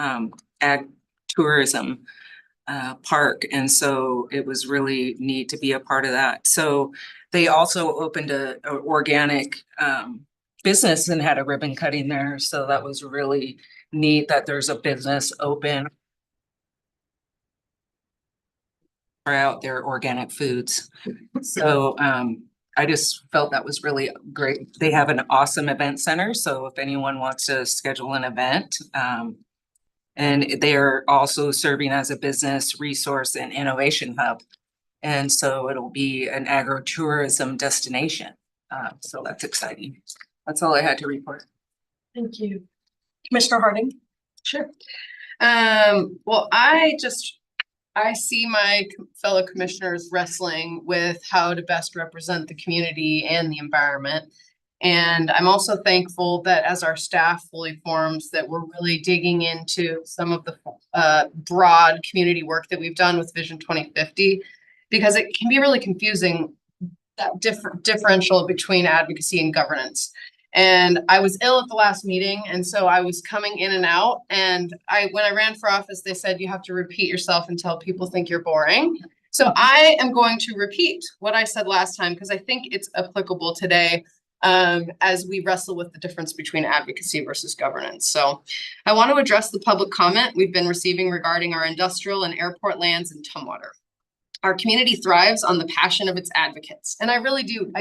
ag tourism park. And so it was really neat to be a part of that. So they also opened a organic business and had a ribbon cutting there. So that was really neat that there's a business open out their organic foods. So I just felt that was really great. They have an awesome event center. So if anyone wants to schedule an event, and they are also serving as a business resource and innovation hub. And so it'll be an agritourism destination. So that's exciting. That's all I had to report. Thank you. Commissioner Harding? Sure. Well, I see my fellow commissioners wrestling with how to best represent the community and the environment. And I'm also thankful that as our staff fully forms, that we're really digging into some of the broad community work that we've done with Vision 2050, because it can be really confusing, that differential between advocacy and governance. And I was ill at the last meeting, and so I was coming in and out. And when I ran for office, they said you have to repeat yourself until people think you're boring. So I am going to repeat what I said last time, because I think it's applicable today as we wrestle with the difference between advocacy versus governance. So I want to address the public comment we've been receiving regarding our industrial and airport lands in Tumwater. Our community thrives on the passion of its advocates. And I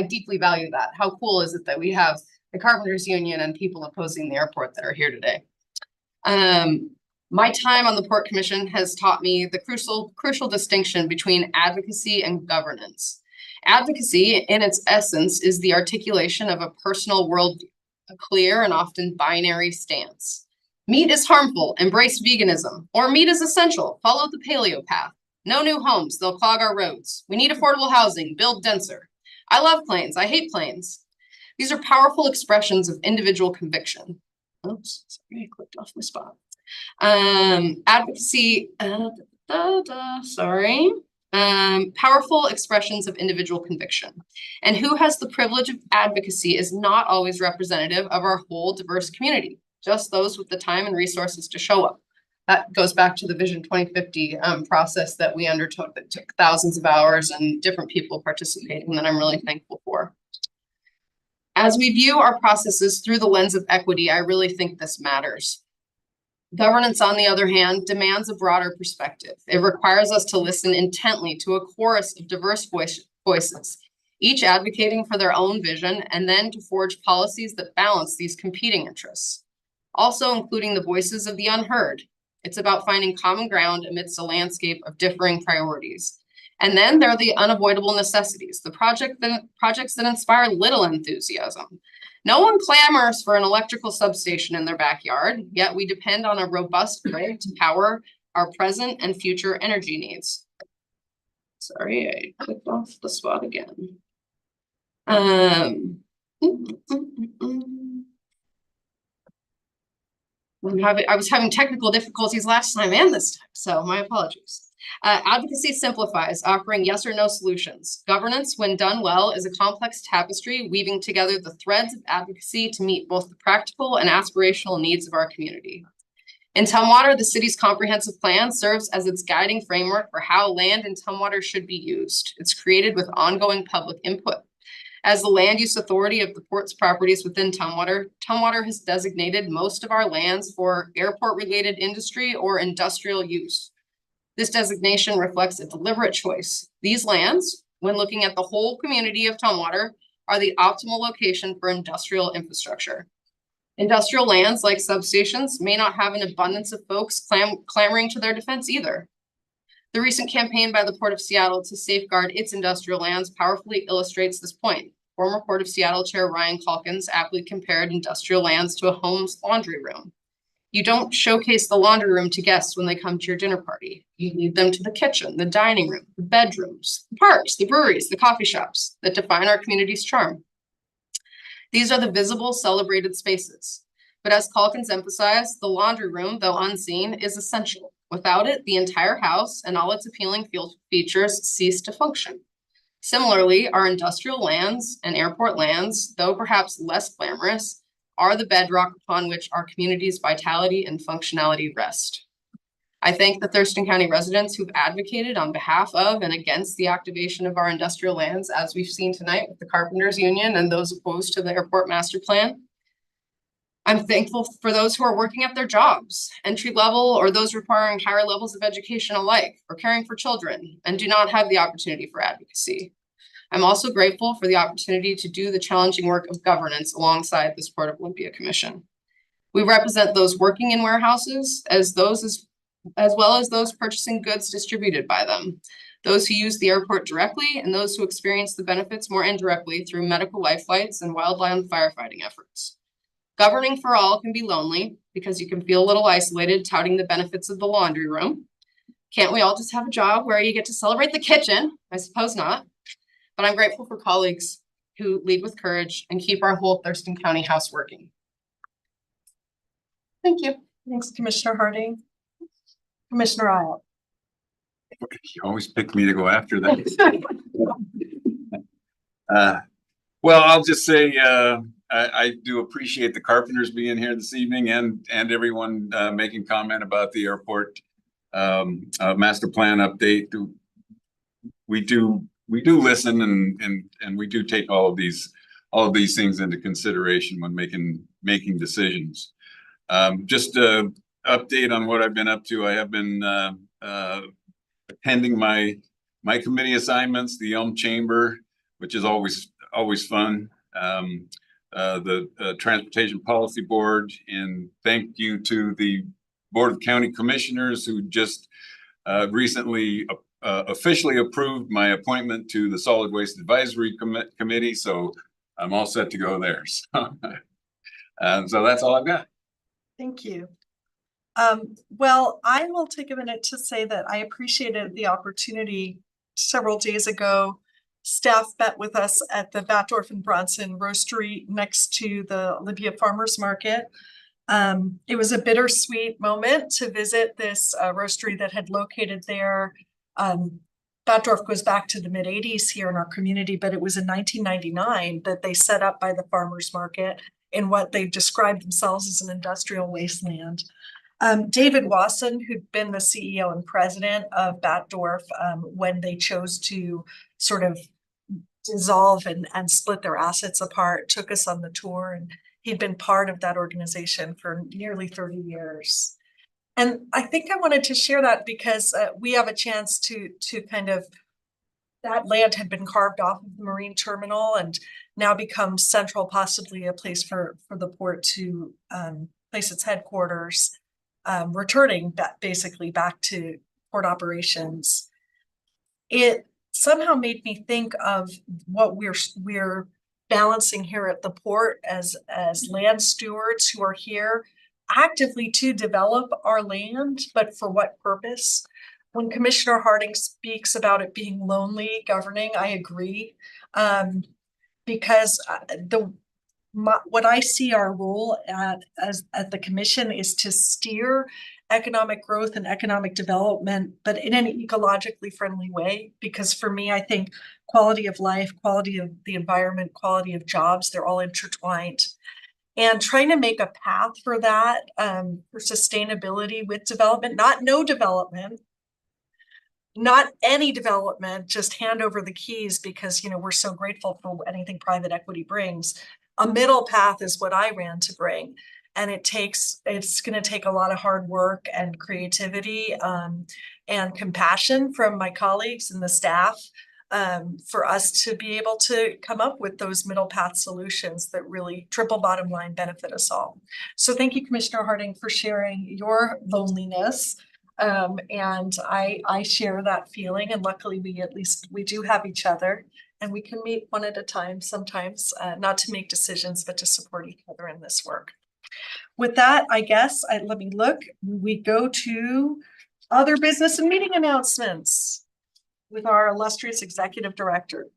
deeply value that. How cool is it that we have the Carpenters Union and people opposing the airport that are here today? My time on the Port Commission has taught me the crucial distinction between advocacy and governance. Advocacy, in its essence, is the articulation of a personal worldview, a clear and often binary stance. Meat is harmful, embrace veganism, or meat is essential, follow the paleo path. No new homes, they'll clog our roads. We need affordable housing, build denser. I love planes, I hate planes. These are powerful expressions of individual conviction. Oops, sorry, I clicked off my spot. Advocacy, powerful expressions of individual conviction. And who has the privilege of advocacy is not always representative of our whole diverse community, just those with the time and resources to show up. That goes back to the Vision 2050 process that we undertook that took thousands of hours and different people participating that I'm really thankful for. As we view our processes through the lens of equity, I really think this matters. Governance, on the other hand, demands a broader perspective. It requires us to listen intently to a chorus of diverse voices, each advocating for their own vision, and then to forge policies that balance these competing interests, also including the voices of the unheard. It's about finding common ground amidst a landscape of differing priorities. And then there are the unavoidable necessities, the projects that inspire little enthusiasm. No one clamors for an electrical substation in their backyard, yet we depend on a robust grid to power our present and future energy needs. Sorry, I clicked off the spot again. I was having technical difficulties last time and this time, so my apologies. Advocacy simplifies, offering yes or no solutions. Governance, when done well, is a complex tapestry weaving together the threads of advocacy to meet both the practical and aspirational needs of our community. In Tumwater, the city's comprehensive plan serves as its guiding framework for how land in Tumwater should be used. It's created with ongoing public input. As the land use authority of the port's properties within Tumwater, Tumwater has designated most of our lands for airport-related industry or industrial use. This designation reflects a deliberate choice. These lands, when looking at the whole community of Tumwater, are the optimal location for industrial infrastructure. Industrial lands, like substations, may not have an abundance of folks clamoring to their defense either. The recent campaign by the Port of Seattle to safeguard its industrial lands powerfully illustrates this point. Former Port of Seattle Chair Ryan Calkins aptly compared industrial lands to a home's laundry room. You don't showcase the laundry room to guests when they come to your dinner party. You lead them to the kitchen, the dining room, the bedrooms, the parks, the breweries, the coffee shops that define our community's charm. These are the visible, celebrated spaces. But as Calkins emphasized, the laundry room, though unseen, is essential. Without it, the entire house and all its appealing features cease to function. Similarly, our industrial lands and airport lands, though perhaps less glamorous, are the bedrock upon which our community's vitality and functionality rest. I thank the Thurston County residents who've advocated on behalf of and against the activation of our industrial lands, as we've seen tonight with the Carpenters Union and those opposed to the airport master plan. I'm thankful for those who are working at their jobs, entry level or those requiring higher levels of education alike, or caring for children and do not have the opportunity for advocacy. I'm also grateful for the opportunity to do the challenging work of governance alongside this Port of Olympia Commission. We represent those working in warehouses as well as those purchasing goods distributed by them, those who use the airport directly and those who experience the benefits more indirectly through medical life flights and wildland firefighting efforts. Governing for all can be lonely because you can feel a little isolated touting the benefits of the laundry room. Can't we all just have a job where you get to celebrate the kitchen? I suppose not. But I'm grateful for colleagues who lead with courage and keep our whole Thurston County house working. Thank you. Thanks, Commissioner Harding. Commissioner Isle. You always pick me to go after that. Well, I'll just say, I do appreciate the Carpenters being here this evening and everyone making comment about the airport master plan update. We do listen and we do take all of these things into consideration when making decisions. Just a update on what I've been up to. I have been attending my committee assignments, the Elm Chamber, which is always fun. The Transportation Policy Board, and thank you to the Board of County Commissioners who just recently officially approved my appointment to the Solid Waste Advisory Committee. So I'm all set to go there. So that's all I've got. Thank you. Well, I will take a minute to say that I appreciated the opportunity several days ago. Staff met with us at the Batdorf and Bronson Roastery next to the Olympia Farmers Market. It was a bittersweet moment to visit this roastery that had located there. Batdorf goes back to the mid-80s here in our community, but it was in 1999 that they set up by the farmers market in what they described themselves as an industrial wasteland. David Wasson, who'd been the CEO and president of Batdorf when they chose to sort of dissolve and split their assets apart, took us on the tour, and he'd been part of that organization for nearly 30 years. And I think I wanted to share that because we have a chance to kind of, that land had been carved off of the marine terminal and now becomes central, possibly a place for the port to place its headquarters, returning basically back to port operations. It somehow made me think of what we're balancing here at the port as land stewards who are here actively to develop our land, but for what purpose? When Commissioner Harding speaks about it being lonely governing, I agree, because what I see our role at the commission is to steer economic growth and economic development, but in an ecologically friendly way. Because for me, I think quality of life, quality of the environment, quality of jobs, they're all intertwined. And trying to make a path for that, for sustainability with development, not no development, not any development, just hand over the keys because, you know, we're so grateful for anything private equity brings. A middle path is what I ran to bring. And it's going to take a lot of hard work and creativity and compassion from my colleagues and the staff for us to be able to come up with those middle path solutions that really triple bottom line benefit us all. So thank you, Commissioner Harding, for sharing your loneliness. And I share that feeling, and luckily we do have each other, and we can meet one at a time sometimes, not to make decisions, but to support each other in this work. With that, I guess, let me look, we go to other business and meeting announcements with our illustrious executive director.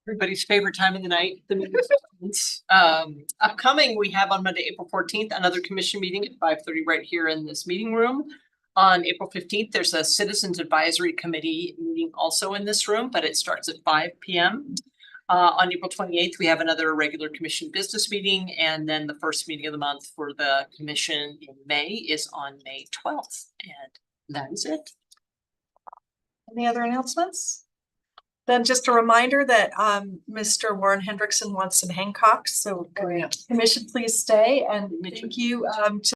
Everybody's favorite time of the night, the meetings. Upcoming, we have on Monday, April 14th, another commission meeting at 5:30 right here in this meeting room. On April 15th, there's a Citizens Advisory Committee meeting also in this room, but it starts at 5 p.m. On April 28th, we have another regular commission business meeting, and then the first meeting of the month for the commission in May is on May 12th, and that is it. Any other announcements? Then just a reminder that Mr. Warren Hendrickson wants some Hancocks, so commission, please stay, and thank you to